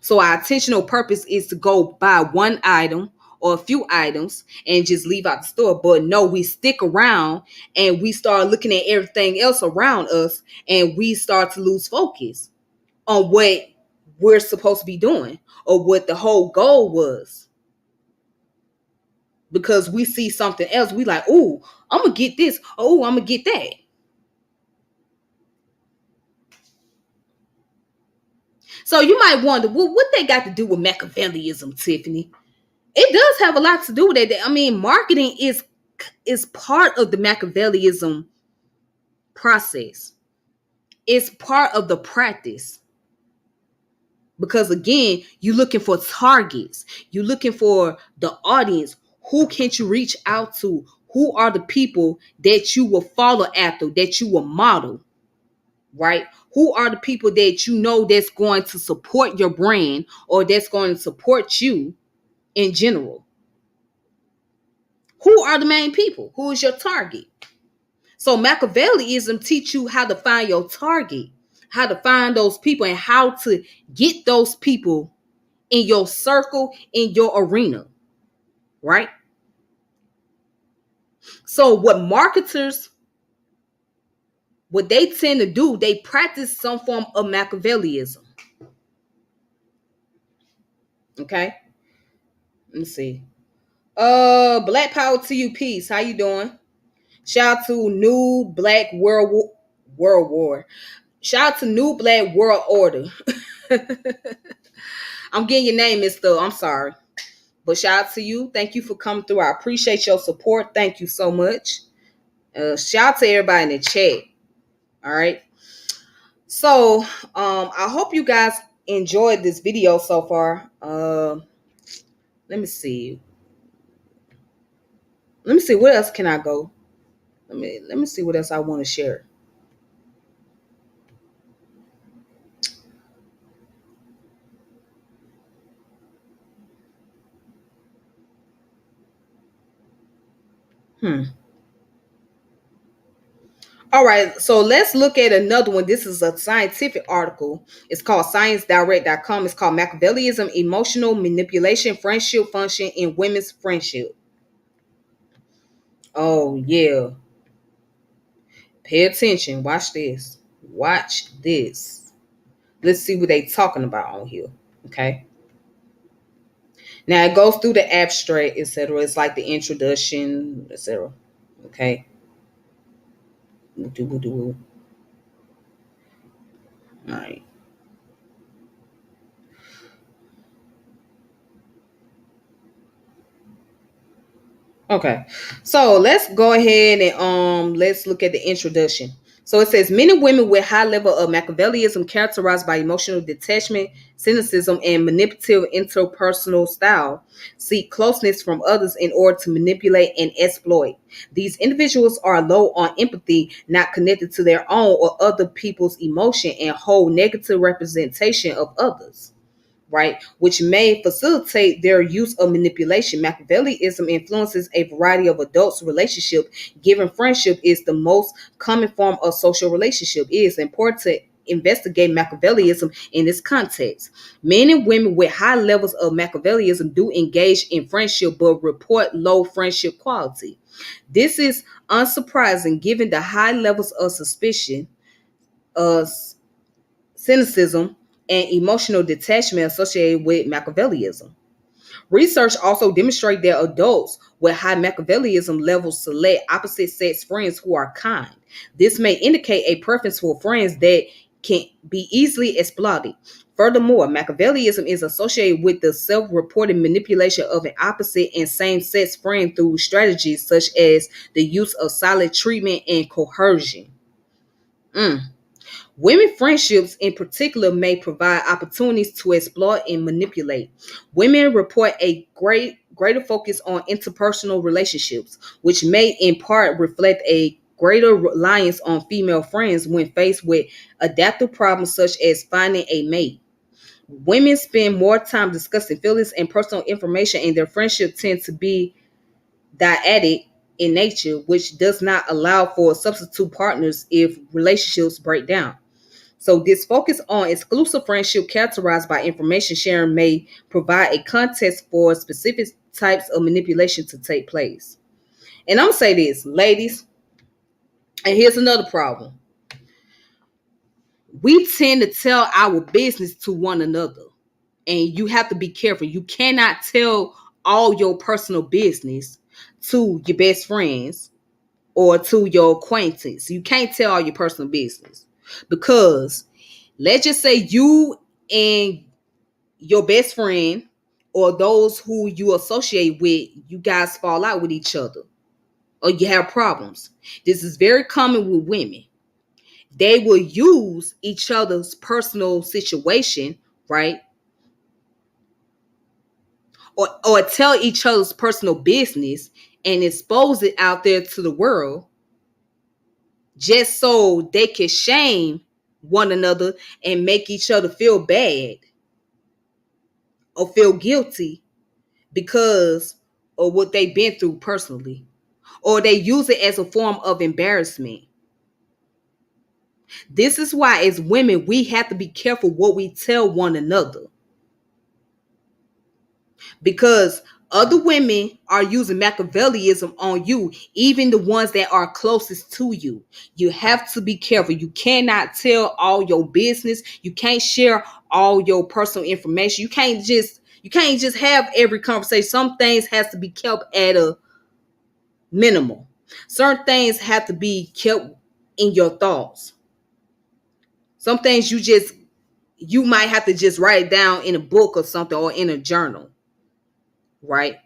A: So our intentional purpose is to go buy one item or a few items and just leave out the store. But no, we stick around and we start looking at everything else around us and we start to lose focus on what we're supposed to be doing or what the whole goal was. Because we see something else, we like, oh, I'm gonna get this. Oh, I'm gonna get that. So you might wonder, well, what they got to do with Machiavellianism, Tiffany? It does have a lot to do with it. I mean, marketing is part of the Machiavellianism process. It's part of the practice. Because again, you're looking for targets. You're looking for the audience. Who can you reach out to? Who are the people that you will follow after, that you will model, right? Who are the people that you know that's going to support your brand or that's going to support you in general? Who are the main people? Who is your target? So Machiavellianism teach you how to find your target, how to find those people and how to get those people in your circle, in your arena, right? So what marketers, what they tend to do, they practice some form of Machiavellianism. Okay. Let me see. Black power to you, peace. How you doing? Shout out to New Black World War. Shout out to New Black World Order. I'm getting your name mixed up. I'm sorry. But shout out to you. Thank you for coming through. I appreciate your support. Thank you so much. Shout out to everybody in the chat. All right. So I hope you guys enjoyed this video so far. Let me see. Let me see. What else can I go? Let me see what else I want to share. All right, so let's look at another one. This is a scientific article. It's called ScienceDirect.com. It's called Machiavellianism, Emotional Manipulation, Friendship Function in Women's Friendship. Oh, yeah. Pay attention. Watch this. Watch this. Let's see what they talking about on here. Okay. Now it goes through the abstract, etc. It's like the introduction, etc. Okay. All right. Okay, so let's go ahead and let's look at the introduction. So it says many women with high level of Machiavellianism characterized by emotional detachment, cynicism, and manipulative interpersonal style seek closeness from others in order to manipulate and exploit. These individuals are low on empathy, not connected to their own or other people's emotion, and hold negative representation of others, right? Which may facilitate their use of manipulation. Machiavellianism influences a variety of adults' relationship, given friendship is the most common form of social relationship. It is important to investigate Machiavellianism in this context. Men and women with high levels of Machiavellianism do engage in friendship but report low friendship quality. This is unsurprising given the high levels of suspicion, uh, cynicism, and emotional detachment associated with Machiavellianism. Research also demonstrates that adults with high Machiavellianism levels select opposite sex friends who are kind. This may indicate a preference for friends that can be easily exploited. Furthermore, Machiavellianism is associated with the self-reported manipulation of an opposite and same-sex friend through strategies such as the use of silent treatment and coercion. Women friendships in particular may provide opportunities to exploit and manipulate. Women report a greater focus on interpersonal relationships, which may in part reflect a greater reliance on female friends when faced with adaptive problems such as finding a mate. Women spend more time discussing feelings and personal information, and their friendships tend to be dyadic in nature, which does not allow for substitute partners if relationships break down. So this focus on exclusive friendship characterized by information sharing may provide a context for specific types of manipulation to take place. And I'm gonna say this, ladies, and here's another problem. We tend to tell our business to one another, and you have to be careful. You cannot tell all your personal business to your best friends or to your acquaintance. You can't tell all your personal business because let's just say you and your best friend or those who you associate with, you guys fall out with each other or you have problems. This is very common with women. They will use each other's personal situation, right? Or tell each other's personal business and expose it out there to the world just so they can shame one another and make each other feel bad or feel guilty because of what they've been through personally, or they use it as a form of embarrassment. This is why, as women, we have to be careful what we tell one another because other women are using Machiavellianism on you, even the ones that are closest to you. You have to be careful. You cannot tell all your business. You can't share all your personal information. You can't just You can't just have every conversation. Some things has to be kept at a minimal. Certain things have to be kept in your thoughts. Some things you might have to just write it down in a book or something, or in a journal, right?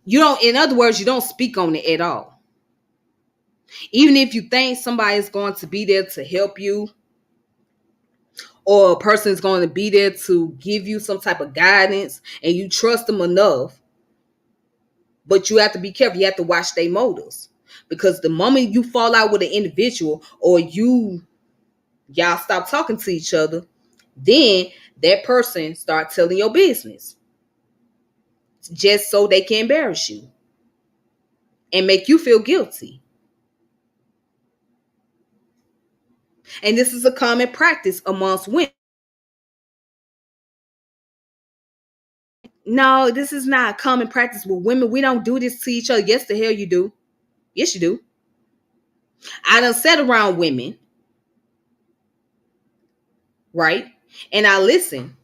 A: You don't, in other words, you don't speak on it at all. Even if you think somebody is going to be there to help you, or a person is going to be there to give you some type of guidance, and you trust them enough, but you have to be careful. You have to watch their motives, because the moment you fall out with an individual, or y'all stop talking to each other, then that person start telling your business just so they can embarrass you and make you feel guilty. And this is a common practice amongst women. No, this is not a common practice with women. We don't do this to each other. Yes, the hell you do. Yes, you do. I done sat around women, right? And I listen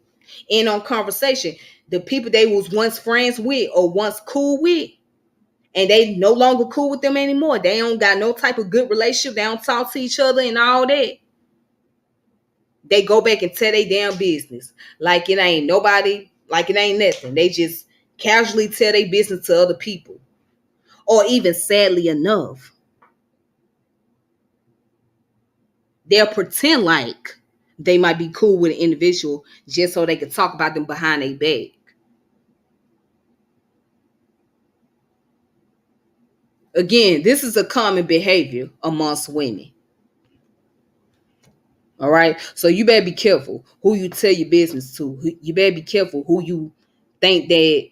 A: in on conversation. The people they was once friends with or once cool with, and they no longer cool with them anymore. They don't got no type of good relationship. They don't talk to each other and all that. They go back and tell their damn business like it ain't nobody, like it ain't nothing. They just casually tell their business to other people. Or even sadly enough, they'll pretend like they might be cool with an individual just so they can talk about them behind their back. Again, this is a common behavior amongst women. All right. So you better be careful who you tell your business to. You better be careful who you think that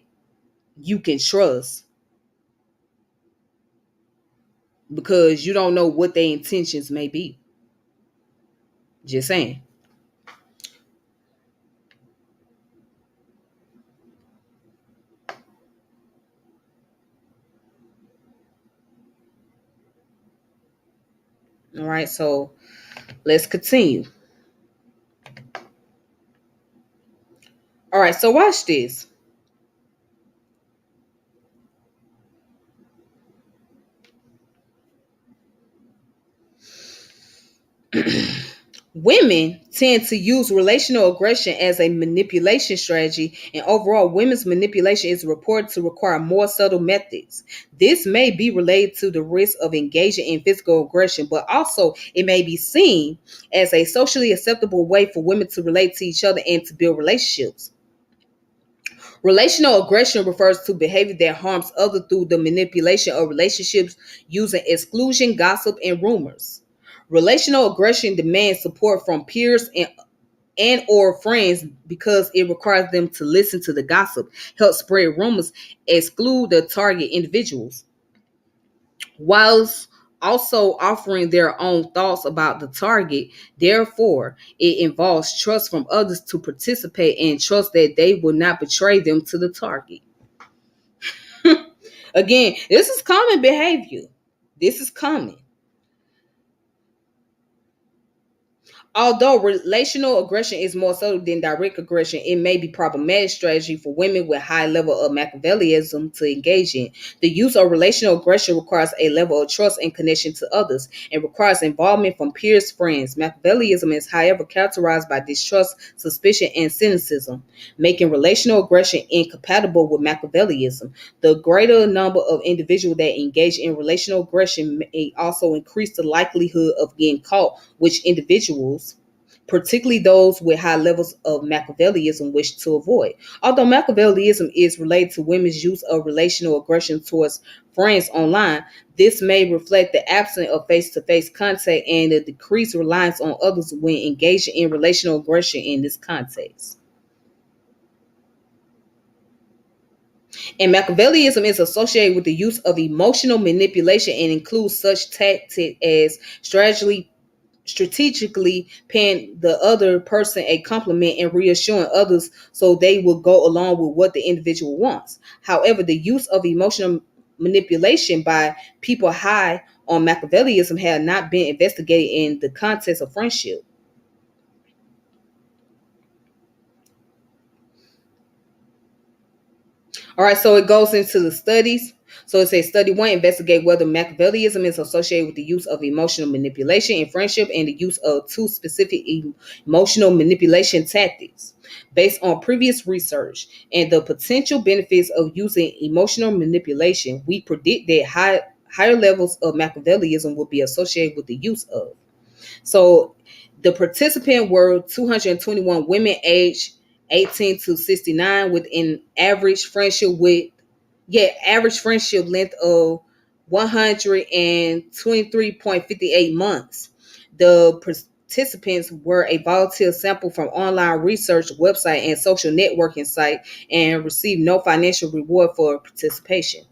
A: you can trust, because you don't know what their intentions may be. Just saying. All right. So let's continue. All right. So watch this. Women tend to use relational aggression as a manipulation strategy, and overall, women's manipulation is reported to require more subtle methods. This may be related to the risk of engaging in physical aggression, but also it may be seen as a socially acceptable way for women to relate to each other and to build relationships. Relational aggression refers to behavior that harms others through the manipulation of relationships using exclusion, gossip, and rumors. Relational aggression demands support from peers and or friends because it requires them to listen to the gossip, help spread rumors, exclude the target individuals, whilst also offering their own thoughts about the target. Therefore, it involves trust from others to participate and trust that they will not betray them to the target. Again, this is common behavior. This is common. Although relational aggression is more subtle than direct aggression, it may be problematic strategy for women with high level of Machiavellianism to engage in. The use of relational aggression requires a level of trust and connection to others and requires involvement from peers, friends. Machiavellianism is, however, characterized by distrust, suspicion, and cynicism, making relational aggression incompatible with Machiavellianism. The greater number of individuals that engage in relational aggression may also increase the likelihood of getting caught, which individuals, particularly those with high levels of Machiavellianism, wish to avoid. Although Machiavellianism is related to women's use of relational aggression towards friends online, this may reflect the absence of face-to-face contact and the decreased reliance on others when engaging in relational aggression in this context. And Machiavellianism is associated with the use of emotional manipulation and includes such tactics as strategically paying the other person a compliment and reassuring others so they will go along with what the individual wants. However, the use of emotional manipulation by people high on Machiavellianism had not been investigated in the context of friendship. All right, so it goes into the studies. So it says study one, investigate whether Machiavellianism is associated with the use of emotional manipulation in friendship and the use of two specific emotional manipulation tactics based on previous research and the potential benefits of using emotional manipulation. We predict that higher levels of Machiavellianism will be associated with the use of. So the participant were 221 women aged 18 to 69 with an average friendship length of 123.58 months. The participants were a volatile sample from online research website and social networking site and received no financial reward for participation.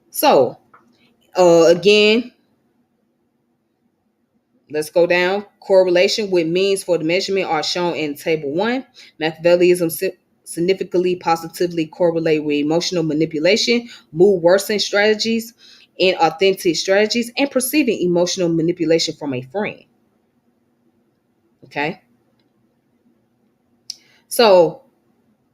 A: So, again, let's go down. Correlation with means for the measurement are shown in Table 1. Machiavellianism significantly positively correlate with emotional manipulation, mood worsening strategies, inauthentic strategies, and perceiving emotional manipulation from a friend. Okay? So,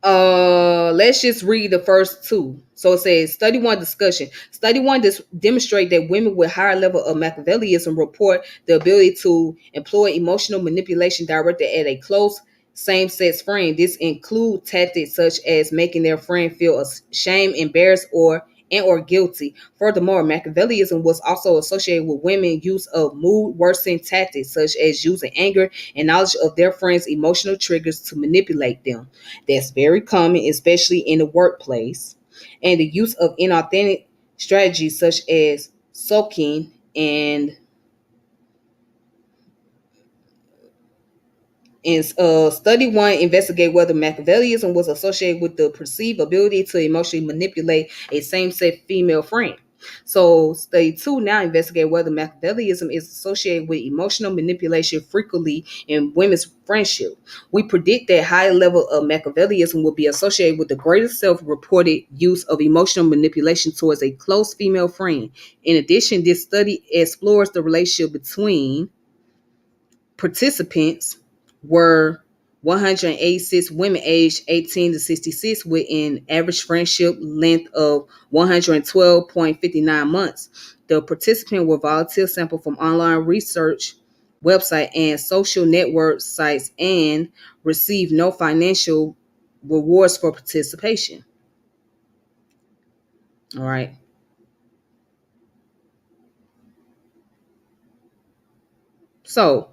A: let's just read the first two. So it says study one discussion. Study one demonstrate that women with higher level of Machiavellianism report the ability to employ emotional manipulation directed at a close same-sex friend. This include tactics such as making their friend feel ashamed, embarrassed, or guilty. Furthermore, Machiavellianism was also associated with women's use of mood worsening tactics such as using anger and knowledge of their friends' emotional triggers to manipulate them. That's very common, especially in the workplace. And the use of inauthentic strategies such as sulking and In study one, investigate whether Machiavellianism was associated with the perceived ability to emotionally manipulate a same-sex female friend. So study two now investigate whether Machiavellianism is associated with emotional manipulation frequently in women's friendship. We predict that high level of Machiavellianism will be associated with the greater self-reported use of emotional manipulation towards a close female friend. In addition, this study explores the relationship between participants were 186 women aged 18 to 66 with an average friendship length of 112.59 months. The participants were volatile sample from online research website and social network sites and received no financial rewards for participation. All right. So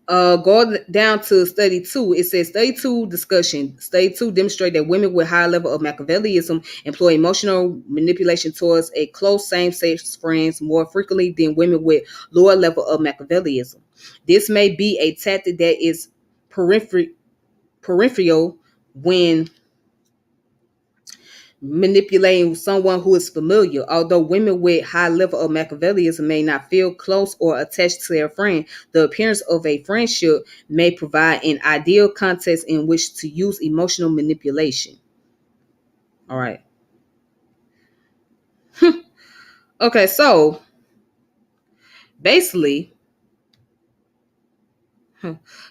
A: go down to study two. It says study two discussion. Study two demonstrate that women with high level of Machiavellianism employ emotional manipulation towards a close same-sex friends more frequently than women with lower level of Machiavellianism. This may be a tactic that is peripheral when manipulating someone who is familiar. Although women with high level of Machiavellianism may not feel close or attached to their friend, the appearance of a friendship may provide an ideal context in which to use emotional manipulation. All right. Okay, so basically,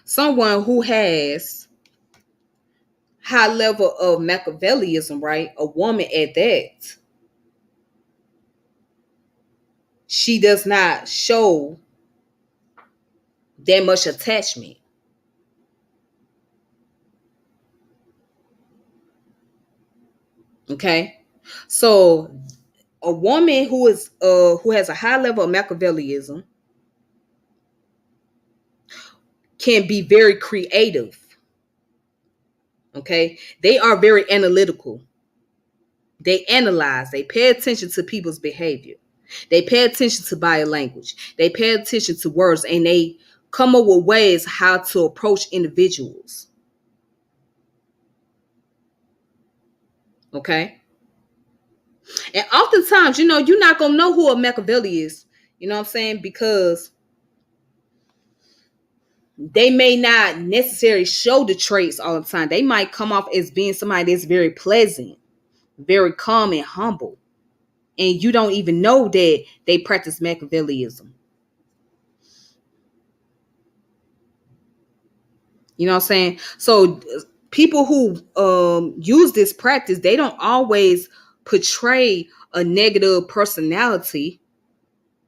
A: someone who has high level of Machiavellianism, right? A woman at that, she does not show that much attachment. Okay. So a woman who has a high level of Machiavellianism can be very creative. Okay, they are very analytical. They analyze. They pay attention to people's behavior. They pay attention to body language. They pay attention to words, and they come up with ways how to approach individuals. Okay, and oftentimes, you're not gonna know who a Machiavelli is. You know what I'm saying? Because they may not necessarily show the traits all the time. They might come off as being somebody that's very pleasant, very calm and humble. And you don't even know that they practice Machiavellianism. You know what I'm saying? So people who use this practice, they don't always portray a negative personality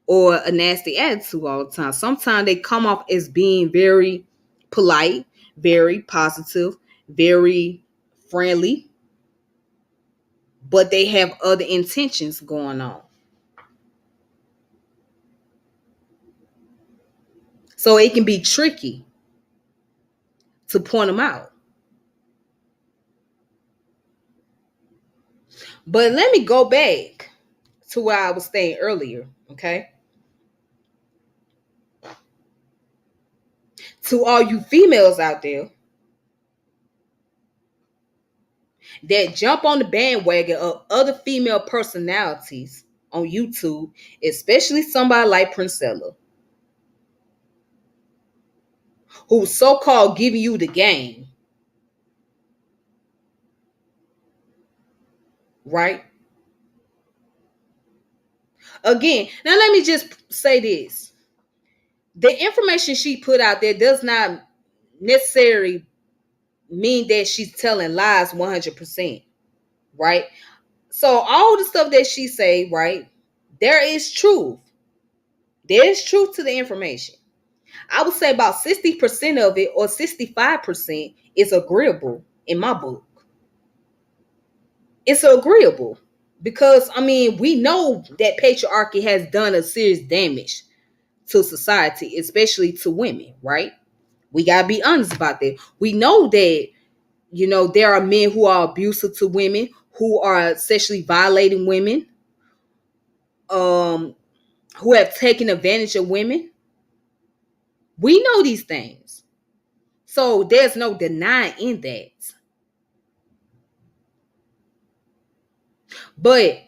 A: or a nasty attitude all the time. Sometimes they come off as being very polite, very positive, very friendly, but they have other intentions going on. So it can be tricky to point them out. But let me go back to where I was staying earlier, okay? To all you females out there that jump on the bandwagon of other female personalities on YouTube, especially somebody like Princella, who's so-called giving you the game, right? Again, now let me just say this. The information she put out there does not necessarily mean that she's telling lies 100%, right? So all the stuff that she say, right, there is truth. There is truth to the information. I would say about 60% of it or 65% is agreeable in my book. It's agreeable because, I mean, we know that patriarchy has done a serious damage to society, especially to women, right? We got to be honest about that. We know that, there are men who are abusive to women, who are sexually violating women, who have taken advantage of women. We know these things. So there's no denying in that. But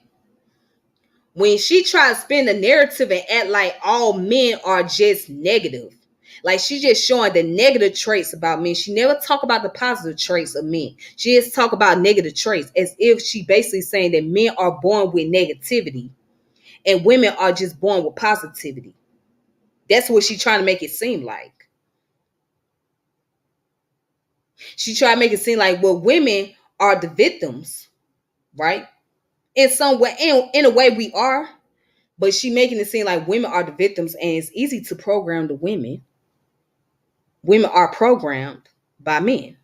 A: when she tries to spin the narrative and act like all men are just negative, like she's just showing the negative traits about men. She never talk about the positive traits of men. She just talk about negative traits as if she basically saying that men are born with negativity and women are just born with positivity. That's what she's trying to make it seem like. She tried to make it seem like, well, women are the victims, right? In some way, in a way we are, but she making it seem like women are the victims and it's easy to program the women. Women are programmed by men.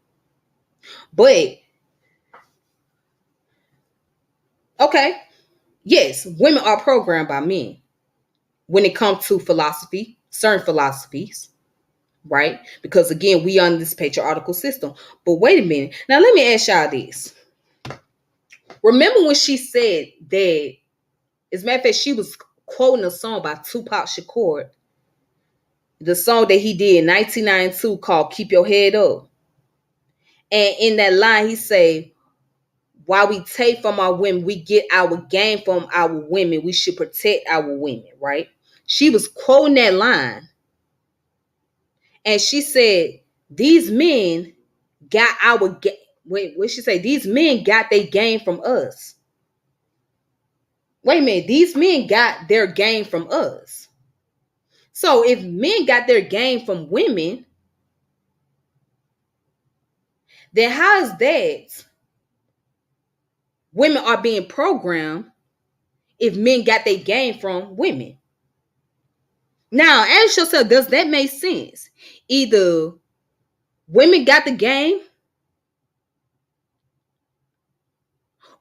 A: But, okay, yes, women are programmed by men when it comes to philosophy, certain philosophies, right? Because again, we are in this patriarchal system. But wait a minute. Now, let me ask y'all this. Remember when she said that, as a matter of fact, she was quoting a song by Tupac Shakur, the song that he did in 1992 called Keep Your Head Up. And in that line, he say, while we take from our women, we get our game from our women. We should protect our women, right? She was quoting that line. And she said, these men got our wait, what she say? These men got their game from us. Wait a minute, these men got their game from us. So if men got their game from women, then how is that women are being programmed if men got their game from women? Now, ask yourself, does that make sense? Either women got the game,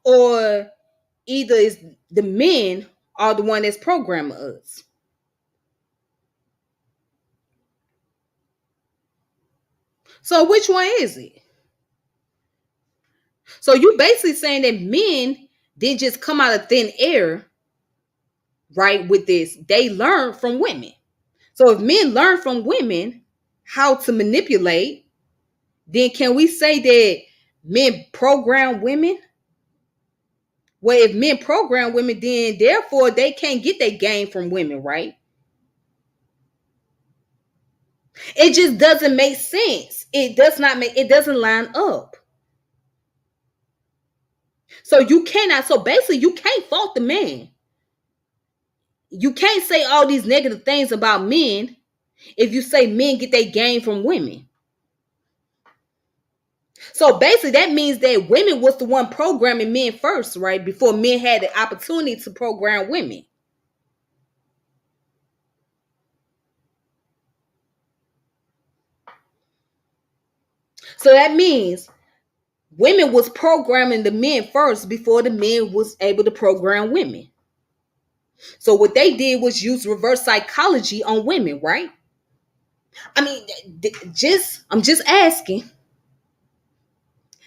A: or either is the men are the one that's programming us. So which one is it? So you basically saying that men didn't just come out of thin air, right, with this. They learn from women. So if men learn from women how to manipulate, then can we say that men program women? Well, if men program women, then therefore they can't get their game from women, right? It just doesn't make sense. It doesn't line up. So you cannot, so basically you can't fault the man. You can't say all these negative things about men if you say men get their game from women. So basically, that means that women was the one programming men first, right? Before men had the opportunity to program women. So that means women was programming the men first before the men was able to program women. So what they did was use reverse psychology on women, right? I mean, just I'm just asking.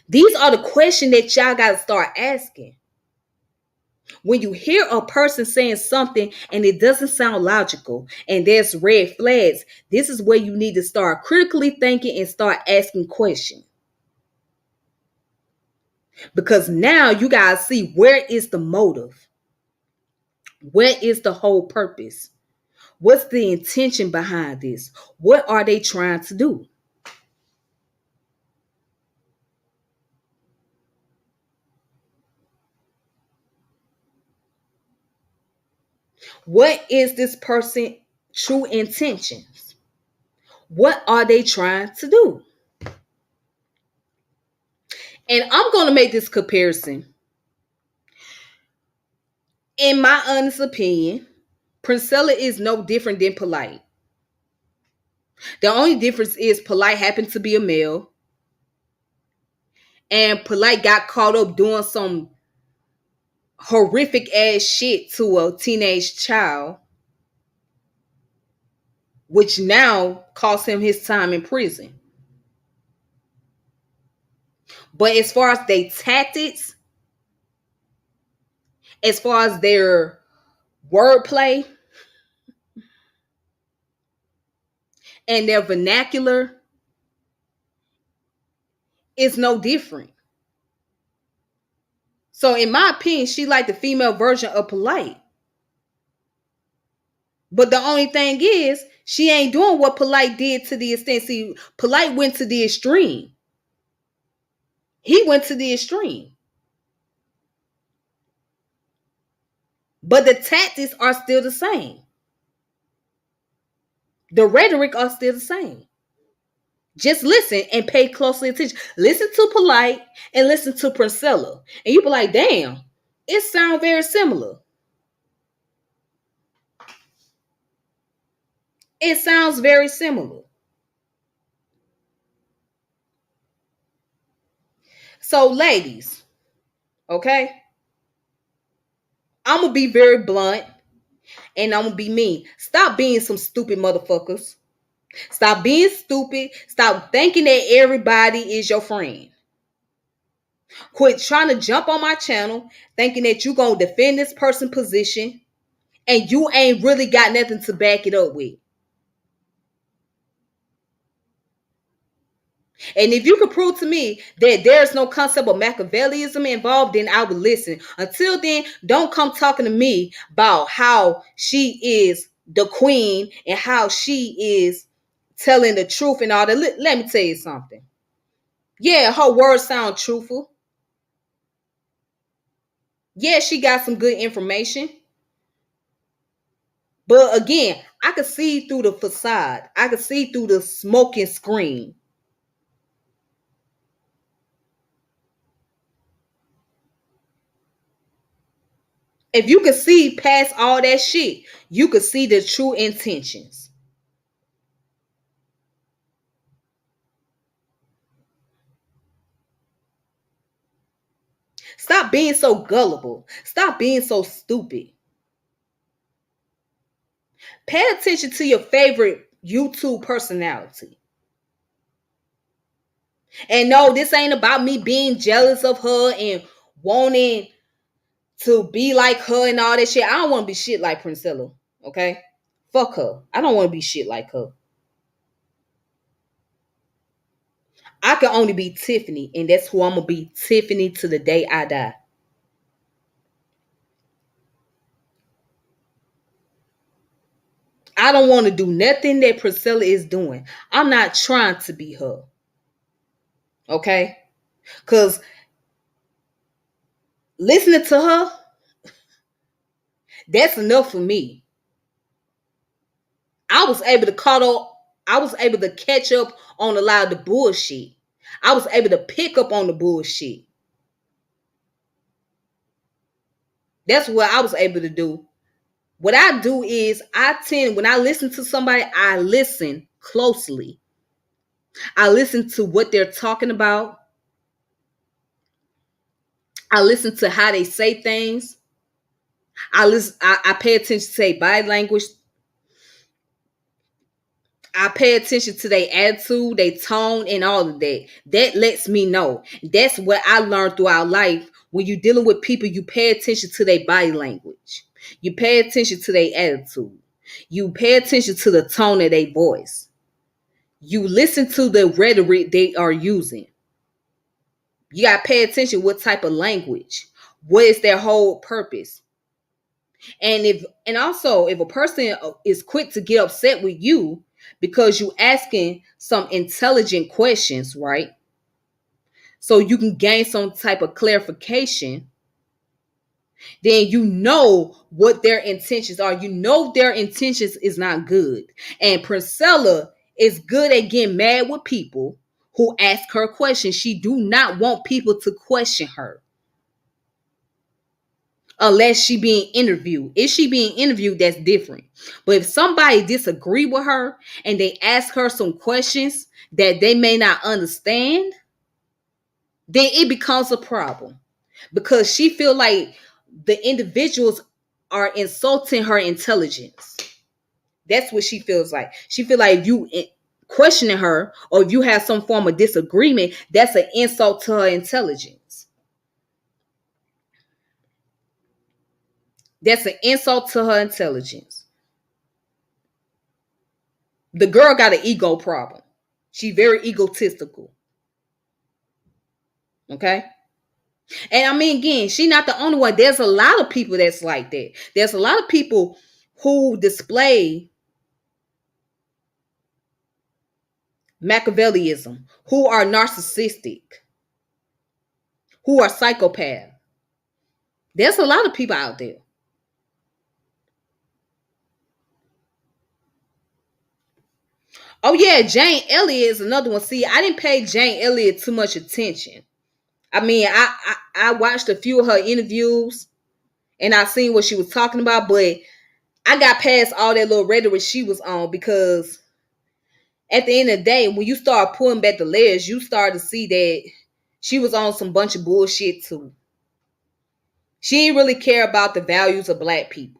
A: These are the questions that y'all got to start asking. When you hear a person saying something and it doesn't sound logical and there's red flags, this is where you need to start critically thinking and start asking questions. Because now you guys see, where is the motive? Where is the whole purpose? What's the intention behind this? What are they trying to do? What is this person true intentions? What are they trying to do? And I'm going to make this comparison. In my honest opinion, Priscilla is no different than Polite. The only difference is Polite happened to be a male, and Polite got caught up doing some horrific ass shit to a teenage child, which now cost him his time in prison. But as far as their tactics, as far as their wordplay and their vernacular, it's no different. So in my opinion, she like the female version of Polite. But the only thing is, she ain't doing what Polite did to the extent. See, Polite went to the extreme. He went to the extreme. But the tactics are still the same. The rhetoric are still the same. Just listen and pay closely attention. Listen to Polite and listen to Priscilla. And you be like, damn, it sounds very similar. It sounds very similar. So, ladies, okay, I'm going to be very blunt and I'm going to be mean. Stop being some stupid motherfuckers. Stop being stupid. Stop thinking that everybody is your friend. Quit trying to jump on my channel thinking that you're going to defend this person's position and you ain't really got nothing to back it up with. And if you can prove to me that there's no concept of Machiavellianism involved, then I would listen. Until then, don't come talking to me about how she is the queen and how she is telling the truth and all that. Let me tell you something. Yeah, her words sound truthful. Yeah, she got some good information. But again, I could see through the facade. I could see through the smoking screen. If you could see past all that shit, you could see the true intentions. Stop being so gullible. Stop being so stupid. Pay attention to your favorite YouTube personality. And no, this ain't about me being jealous of her and wanting to be like her and all that shit. I don't want to be shit like Priscilla. Okay? Fuck her. I don't want to be shit like her. I can only be Tiffany, and that's who I'm gonna be. Tiffany to the day I die. I don't want to do nothing that Priscilla is doing. I'm not trying to be her. Okay? Because listening to her, that's enough for me. I was able to catch up on a lot of the bullshit. I was able to pick up on the bullshit. That's what I was able to do. What I do is when I listen to somebody, I listen closely. I listen to what they're talking about. I listen to how they say things. I pay attention to their body language. I pay attention to their attitude, their tone, and all of that. That lets me know. That's what I learned throughout life. When you're dealing with people, you pay attention to their body language. You pay attention to their attitude. You pay attention to the tone of their voice. You listen to the rhetoric they are using. You got to pay attention what type of language. What is their whole purpose? And also if a person is quick to get upset with you because you asking some intelligent questions, right? So you can gain some type of clarification, then you know what their intentions are. You know their intentions is not good. And Priscilla is good at getting mad with people who ask her questions. She do not want people to question her unless she being interviewed. If she being interviewed, that's different. But if somebody disagree with her and they ask her some questions that they may not understand, then it becomes a problem because she feel like the individuals are insulting her intelligence. That's what she feels like. She feel like if you questioning her or if you have some form of disagreement, that's an insult to her intelligence. That's an insult to her intelligence. The girl got an ego problem. She very egotistical. Okay. And I mean, again, she not the only one. There's a lot of people that's like that. There's a lot of people who display Machiavellianism, who are narcissistic, who are psychopath. There's a lot of people out there. Oh yeah, Jane Elliott is another one. See, I didn't pay Jane Elliott too much attention. I mean, I watched a few of her interviews and I seen what she was talking about, but I got past all that little rhetoric she was on because at the end of the day, when you start pulling back the layers, you start to see that she was on some bunch of bullshit too. She didn't really care about the values of black people.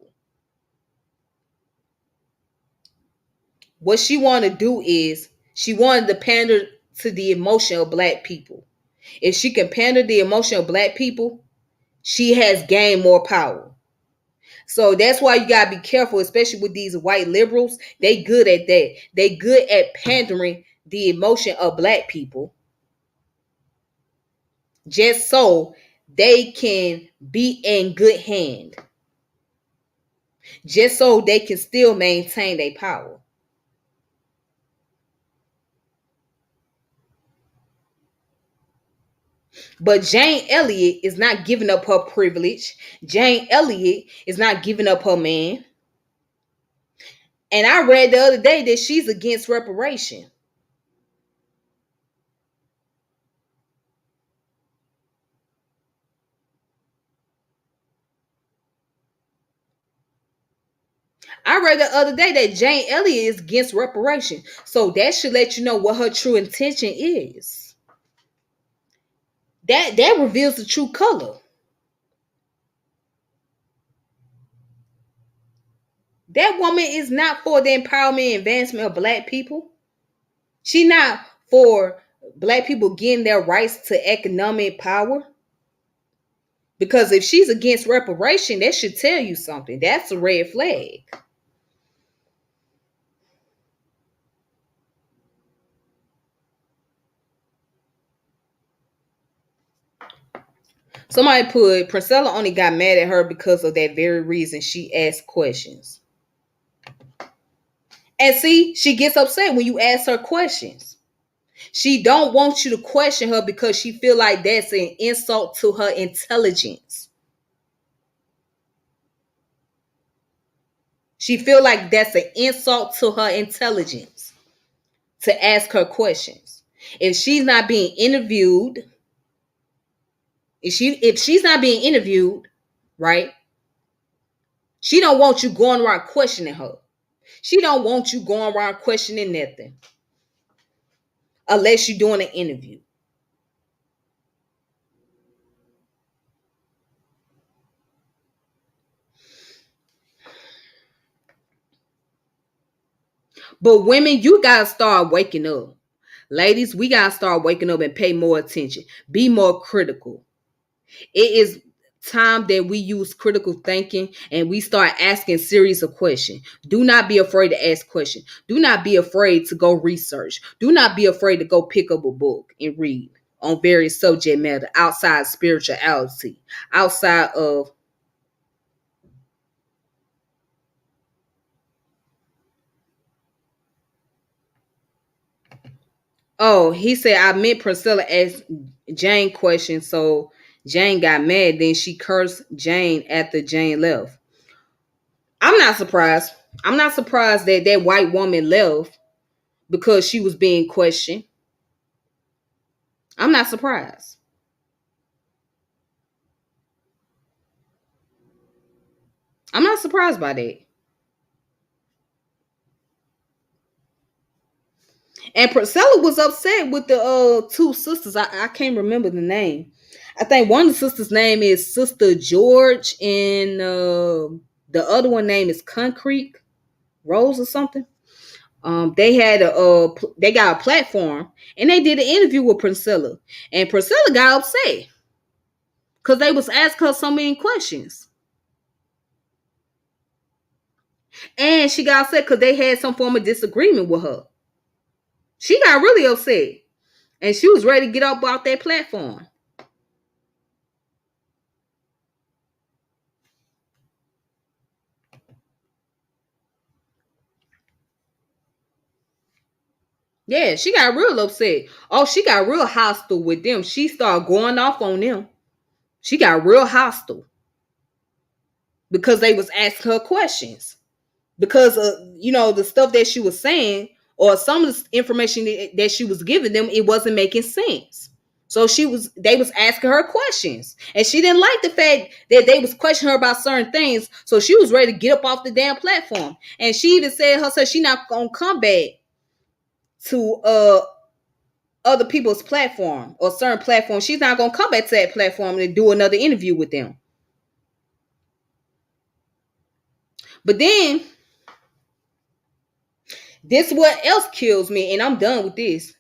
A: What she wanted to do is she wanted to pander to the emotion of black people. If she can pander the emotion of black people, she has gained more power. So that's why you gotta be careful, especially with these white liberals. They good at that. They good at pandering the emotion of black people just so they can be in good hand. Just so they can still maintain their power. But Jane Elliott is not giving up her privilege. Jane Elliott is not giving up her man. And I read the other day that she's against reparation. I read the other day that Jane Elliott is against reparation. So that should let you know what her true intention is. That reveals the true color. That woman is not for the empowerment and advancement of black people. She not for black people getting their rights to economic power. Because if she's against reparation, that should tell you something. That's a red flag. Somebody put Priscilla only got mad at her because of that very reason. She asked questions. And see, she gets upset when you ask her questions. She don't want you to question her because she feel like that's an insult to her intelligence. She feel like that's an insult to her intelligence to ask her questions. If she's not being interviewed, if she's not being interviewed, right? She don't want you going around questioning her. She don't want you going around questioning nothing unless you're doing an interview. But women, you gotta start waking up. Ladies, we gotta start waking up and pay more attention. Be more critical. It is time that we use critical thinking and we start asking series of questions. Do not be afraid to ask questions. Do not be afraid to go research. Do not be afraid to go pick up a book and read on various subject matter outside spirituality, outside of. Oh, he said I meant Priscilla asked Jane questions, so Jane got mad. Then she cursed Jane after Jane left. I'm not surprised. I'm not surprised that that white woman left because she was being questioned. I'm not surprised. I'm not surprised by that. And Priscilla was upset with the two sisters. I can't remember the name. I think one of the sisters' name is Sister George, and the other one name is Concrete Rose or something. They got a platform and they did an interview with Priscilla, and Priscilla got upset because they was asking her so many questions, and she got upset because they had some form of disagreement with her. She got really upset, and she was ready to get up off that platform. Yeah, she got real upset. Oh, she got real hostile with them. She started going off on them. She got real hostile because they was asking her questions. Because the stuff that she was saying or some of the information that she was giving them, it wasn't making sense. So they was asking her questions, and she didn't like the fact that they was questioning her about certain things. So she was ready to get up off the damn platform, and she even said herself she not gonna come back to other people's platform or certain platforms. She's not gonna come back to that platform and do another interview with them. But then this what else kills me, and I'm done with this.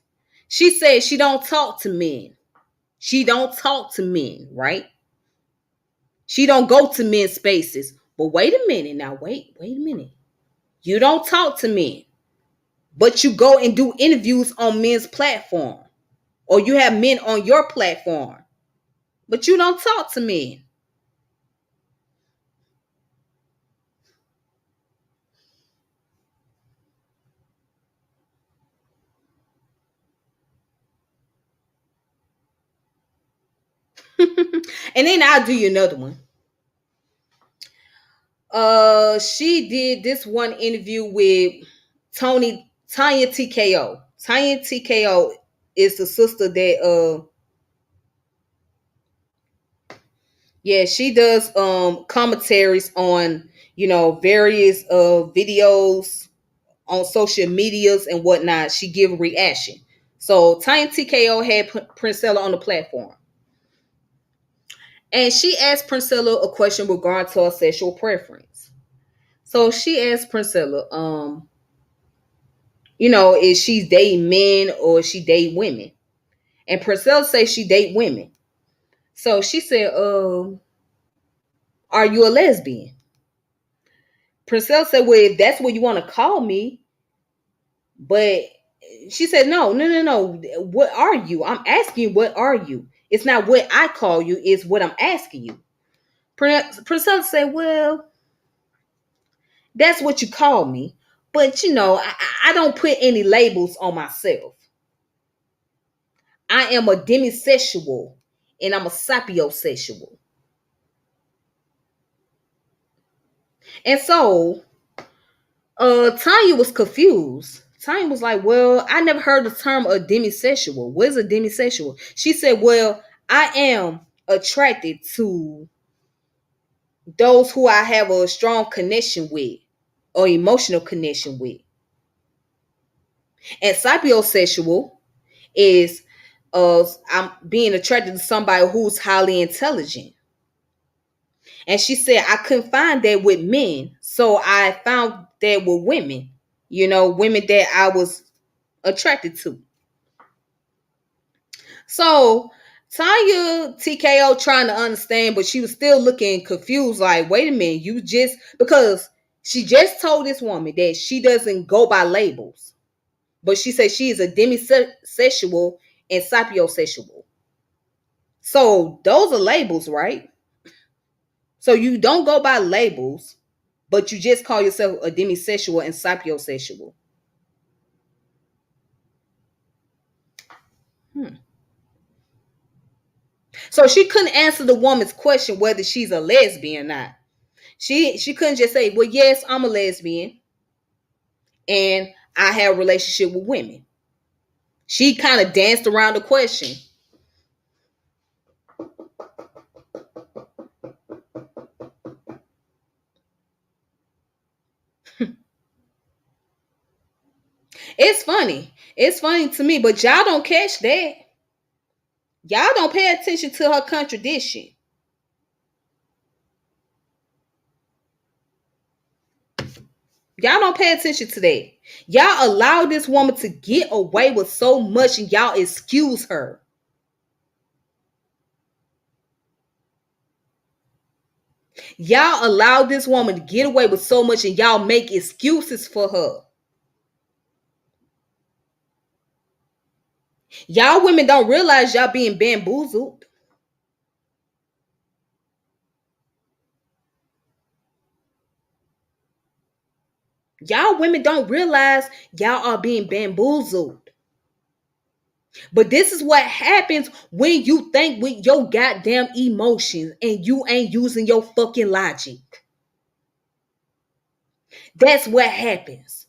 A: She said she don't talk to men. She don't talk to men, right? She don't go to men's spaces. But wait a minute now. Wait a minute. You don't talk to men, but you go and do interviews on men's platform, or you have men on your platform, but you don't talk to men. And then I'll do you another one. She did this one interview with Tanya TKO. Tanya TKO is the sister that yeah, she does commentaries on various videos on social medias and whatnot. She give reaction. So Tanya TKO had Princella on the platform, and she asked Princella a question regarding to her sexual preference. So she asked Princella, is she dating men or is she date women? And Priscilla says she date women. So she said, are you a lesbian? Priscilla said, well, if that's what you want to call me. But she said, no. What are you? I'm asking you, what are you? It's not what I call you, it's what I'm asking you. Priscilla said, well, that's what you call me. But, I don't put any labels on myself. I am a demisexual and I'm a sapiosexual. And so Tanya was confused. Tanya was like, well, I never heard the term a demisexual. What is a demisexual? She said, well, I am attracted to those who I have a strong connection with or emotional connection with. And sapiosexual is I'm being attracted to somebody who's highly intelligent. And she said, I couldn't find that with men. So I found that with women, women that I was attracted to. So Tanya TKO trying to understand, but she was still looking confused, like, wait a minute, because she just told this woman that she doesn't go by labels, but she said she is a demisexual and sapiosexual. So those are labels, right? So you don't go by labels, but you just call yourself a demisexual and sapiosexual. So she couldn't answer the woman's question whether she's a lesbian or not. She couldn't just say, well, yes, I'm a lesbian and I have a relationship with women. She kind of danced around the question. It's funny. It's funny to me, but y'all don't catch that. Y'all don't pay attention to her contradiction. Y'all don't pay attention to that. Y'all allow this woman to get away with so much and y'all excuse her. Y'all allow this woman to get away with so much and y'all make excuses for her. Y'all women don't realize y'all being bamboozled. Y'all women don't realize y'all are being bamboozled. But this is what happens when you think with your goddamn emotions and you ain't using your fucking logic. That's what happens.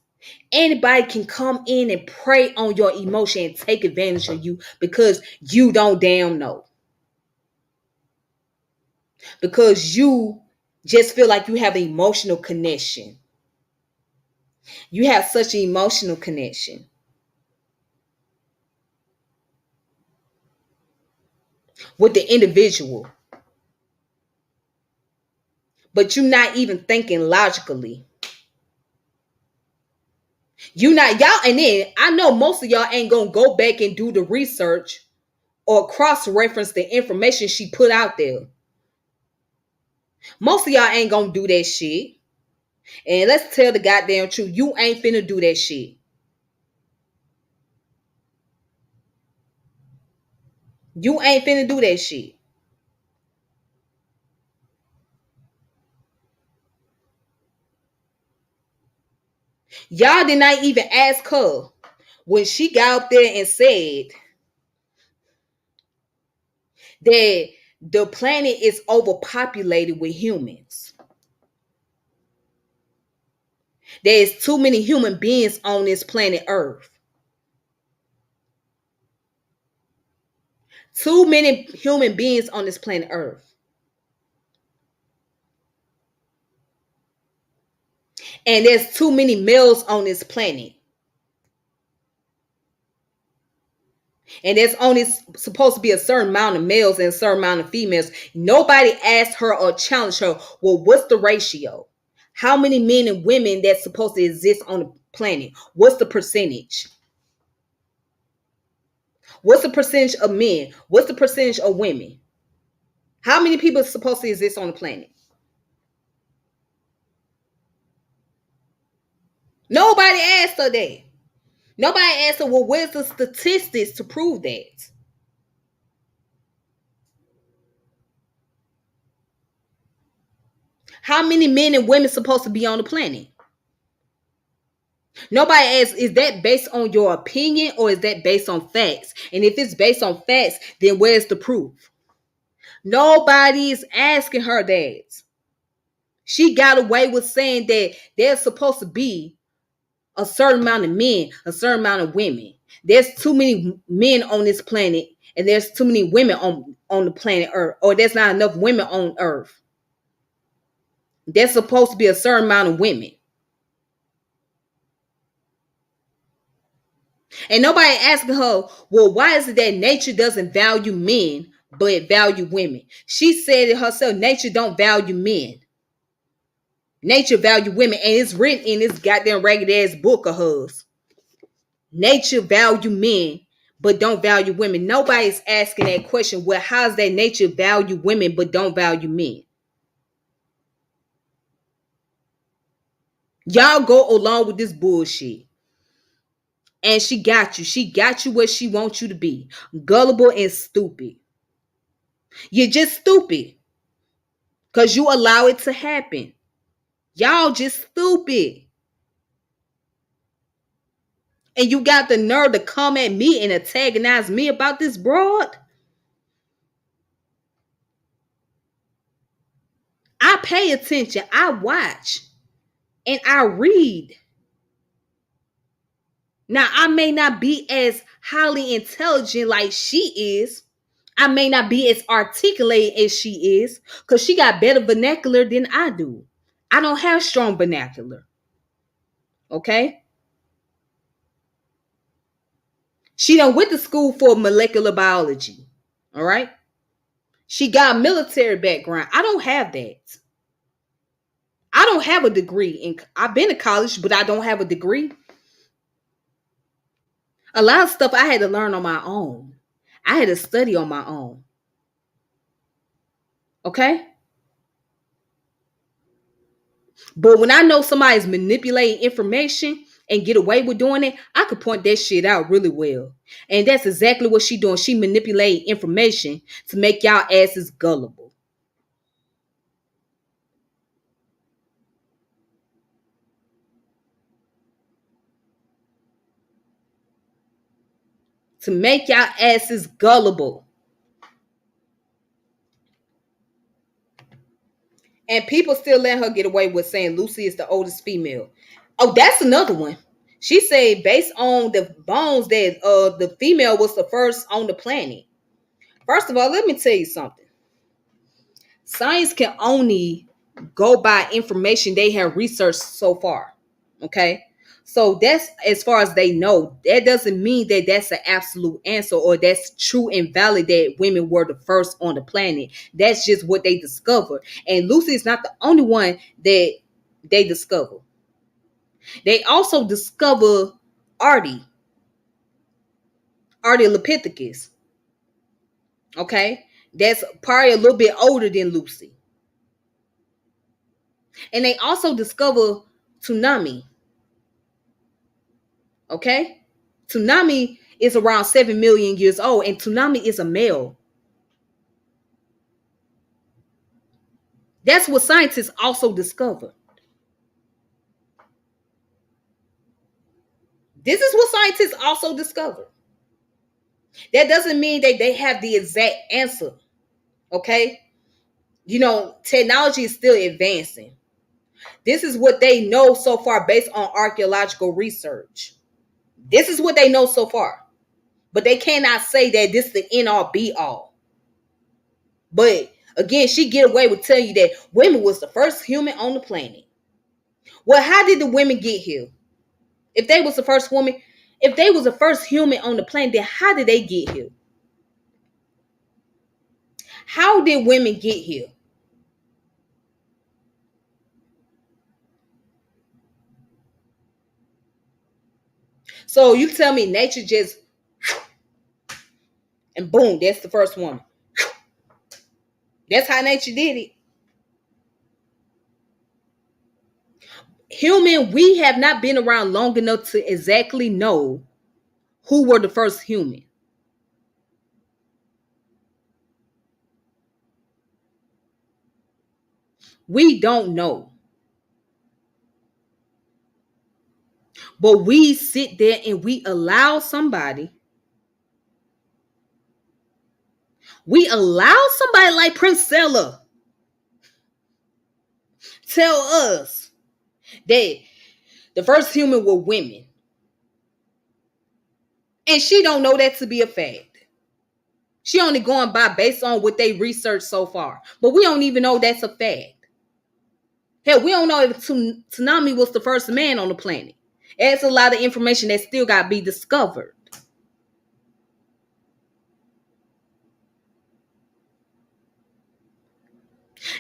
A: Anybody can come in and prey on your emotion and take advantage of you because you don't damn know. Because you just feel like you have an emotional connection. You have such an emotional connection with the individual. But you're not even thinking logically. You not y'all, and then I know most of y'all ain't gonna go back and do the research or cross-reference the information she put out there. Most of y'all ain't gonna do that shit. And let's tell the goddamn truth. You ain't finna do that shit. You ain't finna do that shit. Y'all did not even ask her when she got up there and said that the planet is overpopulated with humans. There's too many human beings on this planet Earth. Too many human beings on this planet Earth. And there's too many males on this planet. And there's only supposed to be a certain amount of males and a certain amount of females. Nobody asked her or challenged her, well, what's the ratio? How many men and women that's supposed to exist on the planet? What's the percentage? What's the percentage of men? What's the percentage of women? How many people are supposed to exist on the planet? Nobody asked her that. Nobody asked her, well, where's the statistics to prove that? How many men and women supposed to be on the planet? Nobody asks, is that based on your opinion or is that based on facts? And if it's based on facts, then where's the proof? Nobody is asking her that. She got away with saying that there's supposed to be a certain amount of men, a certain amount of women. There's too many men on this planet, and there's too many women on the planet Earth, or there's not enough women on Earth. There's supposed to be a certain amount of women. And nobody asking her, well, why is it that nature doesn't value men, but it value women? She said it herself, nature don't value men. Nature value women, and it's written in this goddamn ragged ass book of hers. Nature value men, but don't value women. Nobody's asking that question. Well, how's that nature value women, but don't value men? Y'all go along with this bullshit. And she got you. She got you where she wants you to be. Gullible and stupid. You're just stupid. Because you allow it to happen. Y'all just stupid. And you got the nerve to come at me and antagonize me about this broad? I pay attention. I watch. And I read. Now, I may not be as highly intelligent like she is. I may not be as articulate as she is. Because she got better vernacular than I do. I don't have strong vernacular. Okay? She done went to school for molecular biology. All right? She got a military background. I don't have that. I don't have a degree. I've been to college, but I don't have a degree. A lot of stuff I had to learn on my own. I had to study on my own. Okay? But when I know somebody's manipulating information and get away with doing it, I could point that shit out really well. And that's exactly what she doing. She manipulating information to make y'all asses gullible. To make y'all asses gullible. And people still let her get away with saying Lucy is the oldest female. Oh, that's another one. She said based on the bones that the female was the first on the planet. First of all, let me tell you something. Science can only go by information they have researched so far. Okay? So that's as far as they know. That doesn't mean that that's an absolute answer or that's true and valid that women were the first on the planet. That's just what they discovered. And Lucy is not the only one that they discovered. They also discover Artie Ardilopithecus. Okay, that's probably a little bit older than Lucy. And they also discover Tsunami. Okay, Tsunami is around 7 million years old, and Tsunami is a male. That's what scientists also discovered. This is what scientists also discovered. That doesn't mean that they have the exact answer. Okay, you know, technology is still advancing. This is what they know so far based on archaeological research. This is what they know so far. But they cannot say that this is the end all be all. But again, she get away with telling you that women was the first human on the planet. Well, how did the women get here? If they was the first woman, if they was the first human on the planet, then how did they get here? How did women get here? So you tell me nature just and boom, that's the first woman. That's how nature did it. Human, we have not been around long enough to exactly know who were the first human. We don't know. But we sit there and we allow somebody like Priscilla tell us that The first human were women. And she don't know that to be a fact. She only going by based on what they researched so far. But we don't even know that's a fact. Hell, we don't know if Tsunami was the first man on the planet. It's a lot of information that still got to be discovered.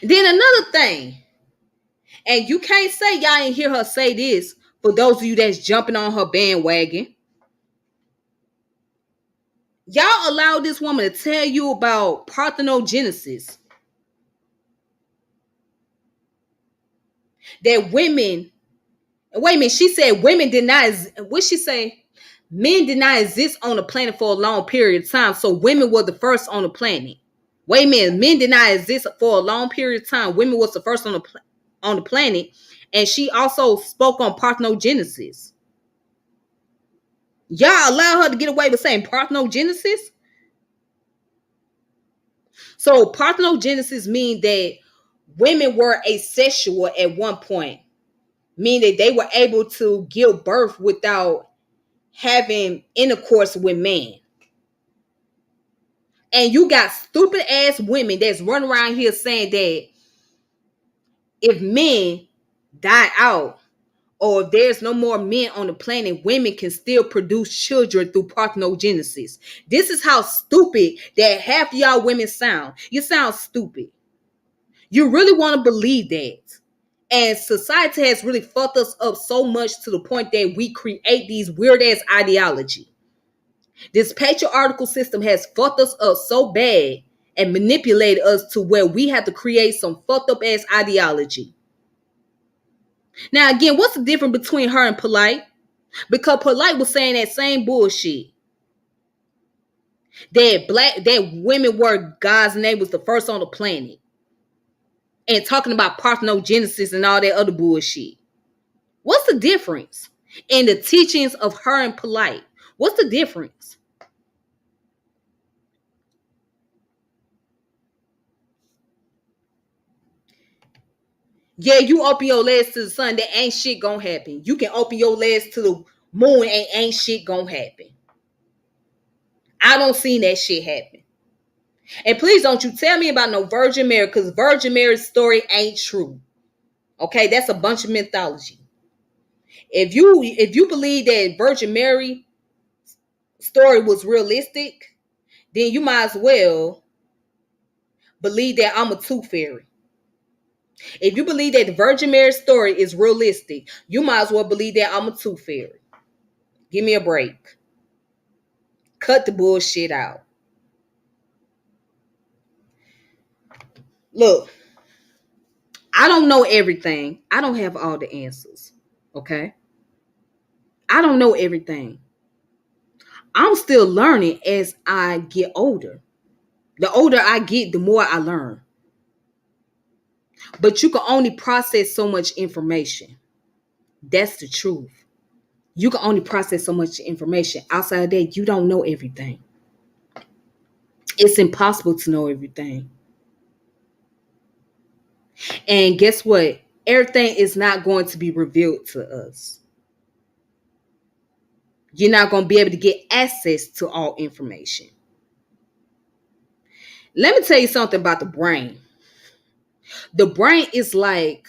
A: Then another thing, and you can't say y'all ain't hear her say this, for those of you that's jumping on her bandwagon. Y'all allow this woman to tell you about parthenogenesis. That women, wait a minute, she said women did not, what she say? Men did not exist on the planet for a long period of time, so women were the first on the planet. Wait a minute, men did not exist for a long period of time. Women was the first on the planet, and she also spoke on parthenogenesis. Y'all allow her to get away with saying parthenogenesis? So parthenogenesis means that women were asexual at one point, meaning that they were able to give birth without having intercourse with men. And you got stupid ass women that's running around here saying that if men die out or if there's no more men on the planet, women can still produce children through parthenogenesis. This is how stupid that half of y'all women sound. You sound stupid. You really want to believe that. And society has really fucked us up so much to the point that we create these weird ass ideology. This patriarchal system has fucked us up so bad and manipulated us to where we have to create some fucked up ass ideology. Now, again, what's the difference between her and Polite? Because Polite was saying that same bullshit. That women were God's name was the first on the planet. And talking about parthenogenesis and all that other bullshit. What's the difference in the teachings of her and Polite? What's the difference? Yeah, you open your legs to the sun, that ain't shit gonna happen. You can open your legs to the moon and ain't shit gonna happen. I don't see that shit happen. And please don't you tell me about no Virgin Mary, because Virgin Mary's story ain't true. Okay, that's a bunch of mythology. If you believe that Virgin Mary story was realistic, then you might as well believe that I'm a tooth fairy. If you believe that the Virgin Mary story is realistic, you might as well believe that I'm a tooth fairy. Give me a break. Cut the bullshit out. Look, I don't know everything. I don't have all the answers. Okay? I don't know everything. I'm still learning as I get older. The older I get, the more I learn. But you can only process so much information. That's the truth. You can only process so much information. Outside of that, you don't know everything. It's impossible to know everything. And guess what? Everything is not going to be revealed to us. You're not going to be able to get access to all information. Let me tell you something about the brain. The brain is like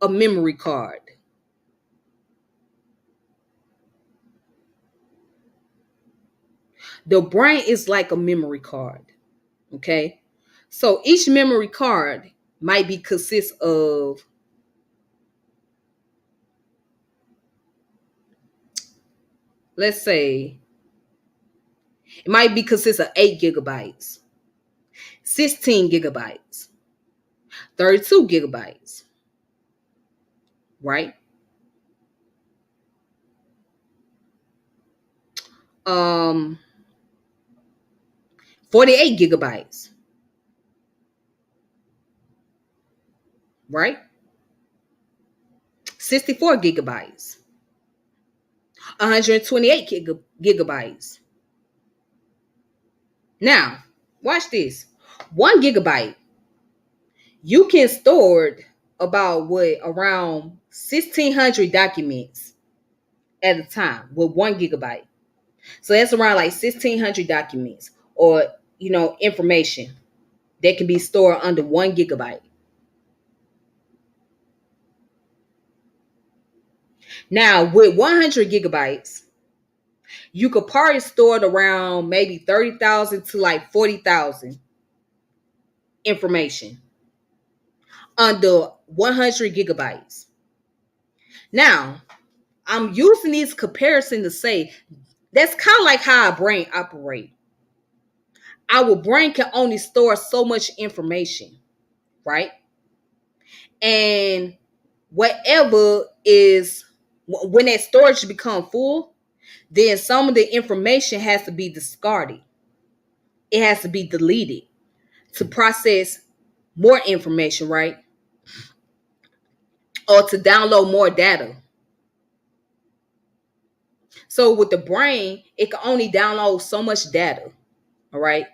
A: a memory card. The brain is like a memory card. Okay? So each memory card might be consist of, let's say, it might be consist of 8 gigabytes, 16 gigabytes, 32 gigabytes, right? 48 gigabytes, right? 64 gigabytes, 128 gigabytes. Now, watch this. 1 gigabyte, you can store about what, around 1,600 documents at a time with 1 gigabyte. So that's around like 1,600 documents or, information that can be stored under 1 gigabyte. Now, with 100 gigabytes, you could probably store it around maybe 30,000 to like 40,000 information under 100 gigabytes. Now, I'm using this comparison to say that's kind of like how our brain operates. Our brain can only store so much information, right? And whatever is, when that storage become full, then some of the information has to be discarded. It has to be deleted to process more information, right? Or to download more data. So with the brain, it can only download so much data, all right?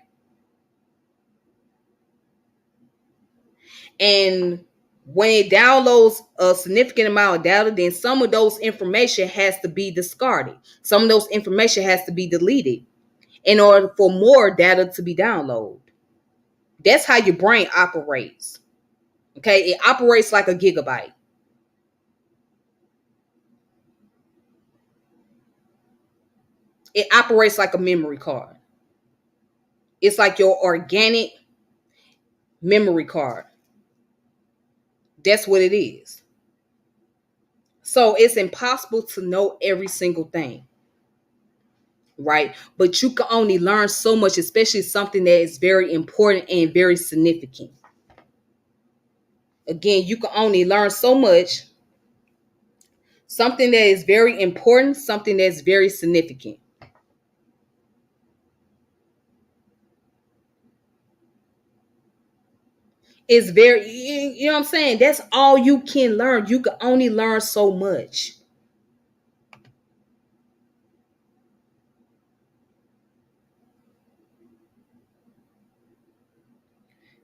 A: And when it downloads a significant amount of data, then some of those information has to be discarded. Some of those information has to be deleted in order for more data to be downloaded. That's how your brain operates. Okay, it operates like a gigabyte. It operates like a memory card. It's like your organic memory card. That's what it is. So it's impossible to know every single thing, right? But you can only learn so much, especially something that is very important and very significant. Again, you can only learn so much. Something that is very important, something that's very significant. It's very, you know what I'm saying? That's all you can learn. You can only learn so much.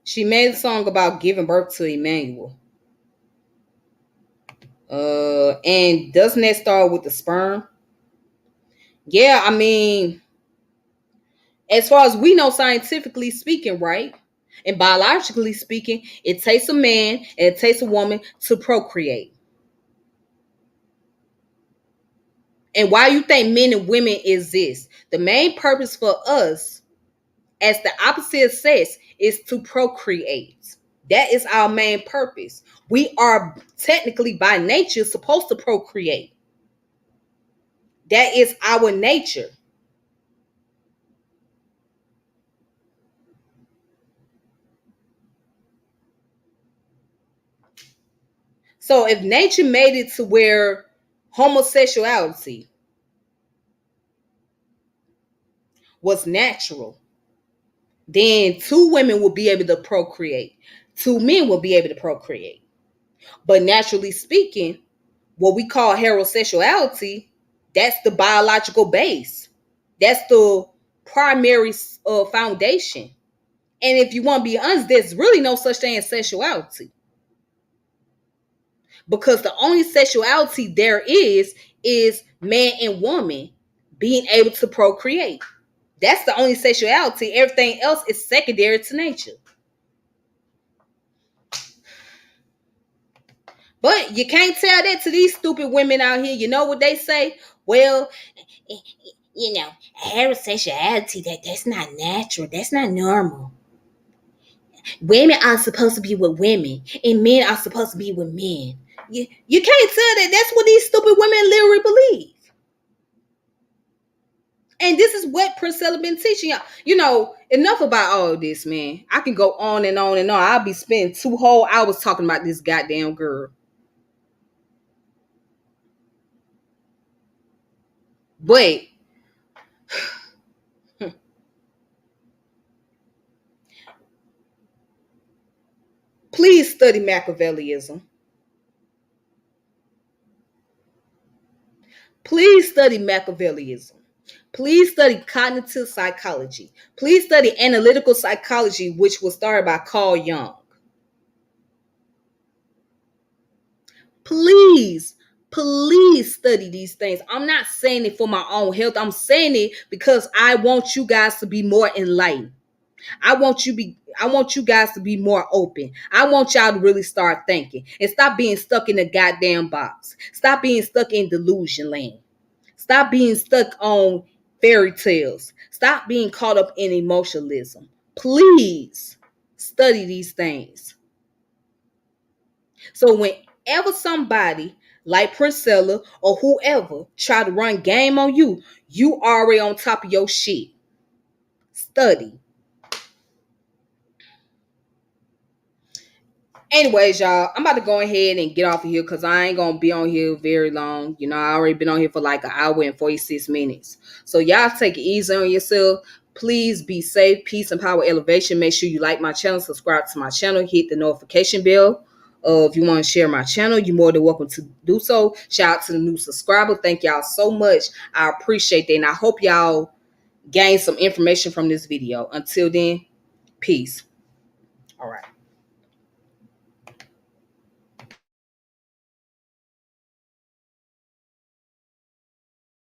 A: She made a song about giving birth to Emmanuel. And doesn't that start with the sperm? Yeah, I mean, as far as we know, scientifically speaking, right? And biologically speaking, it takes a man and it takes a woman to procreate. And why you think men and women exist? The main purpose for us as the opposite sex is to procreate. That is our main purpose. We are technically by nature supposed to procreate. That is our nature. So if nature made it to where homosexuality was natural, then two women will be able to procreate. Two men will be able to procreate. But naturally speaking, what we call heterosexuality, that's the biological base. That's the primary foundation. And if you want to be honest, there's really no such thing as sexuality. Because the only sexuality there is man and woman being able to procreate. That's the only sexuality. Everything else is secondary to nature. But you can't tell that to these stupid women out here. You know what they say? Well, heterosexuality, that's not natural. That's not normal. Women are supposed to be with women, and men are supposed to be with men. You can't tell that. That's what these stupid women literally believe. And this is what Priscilla been teaching y'all. Enough about all of this, man. I can go on and on and on. I'll be spending 2 whole hours talking about this goddamn girl. But please study Machiavellianism. Please study Machiavellianism. Please study cognitive psychology. Please study analytical psychology, which was started by Carl Jung. please, please study these things. I'm not saying it for my own health. I'm saying it because I want you guys to be more enlightened. I want you guys to be more open. I want y'all to really start thinking and stop being stuck in the goddamn box. Stop being stuck in delusion land. Stop being stuck on fairy tales. Stop being caught up in emotionalism. Please study these things. So whenever somebody like Priscilla or whoever try to run game on you, you already on top of your shit. Study. Anyways, y'all, I'm about to go ahead and get off of here because I ain't gonna be on here very long. You know, I already been on here for like an hour and 46 minutes. So y'all take it easy on yourself. Please be safe, peace, and power elevation. Make sure you like my channel, subscribe to my channel, hit the notification bell. If you want to share my channel, you're more than welcome to do so. Shout out to the new subscriber. Thank y'all so much. I appreciate that. And I hope y'all gain some information from this video. Until then, peace. All right.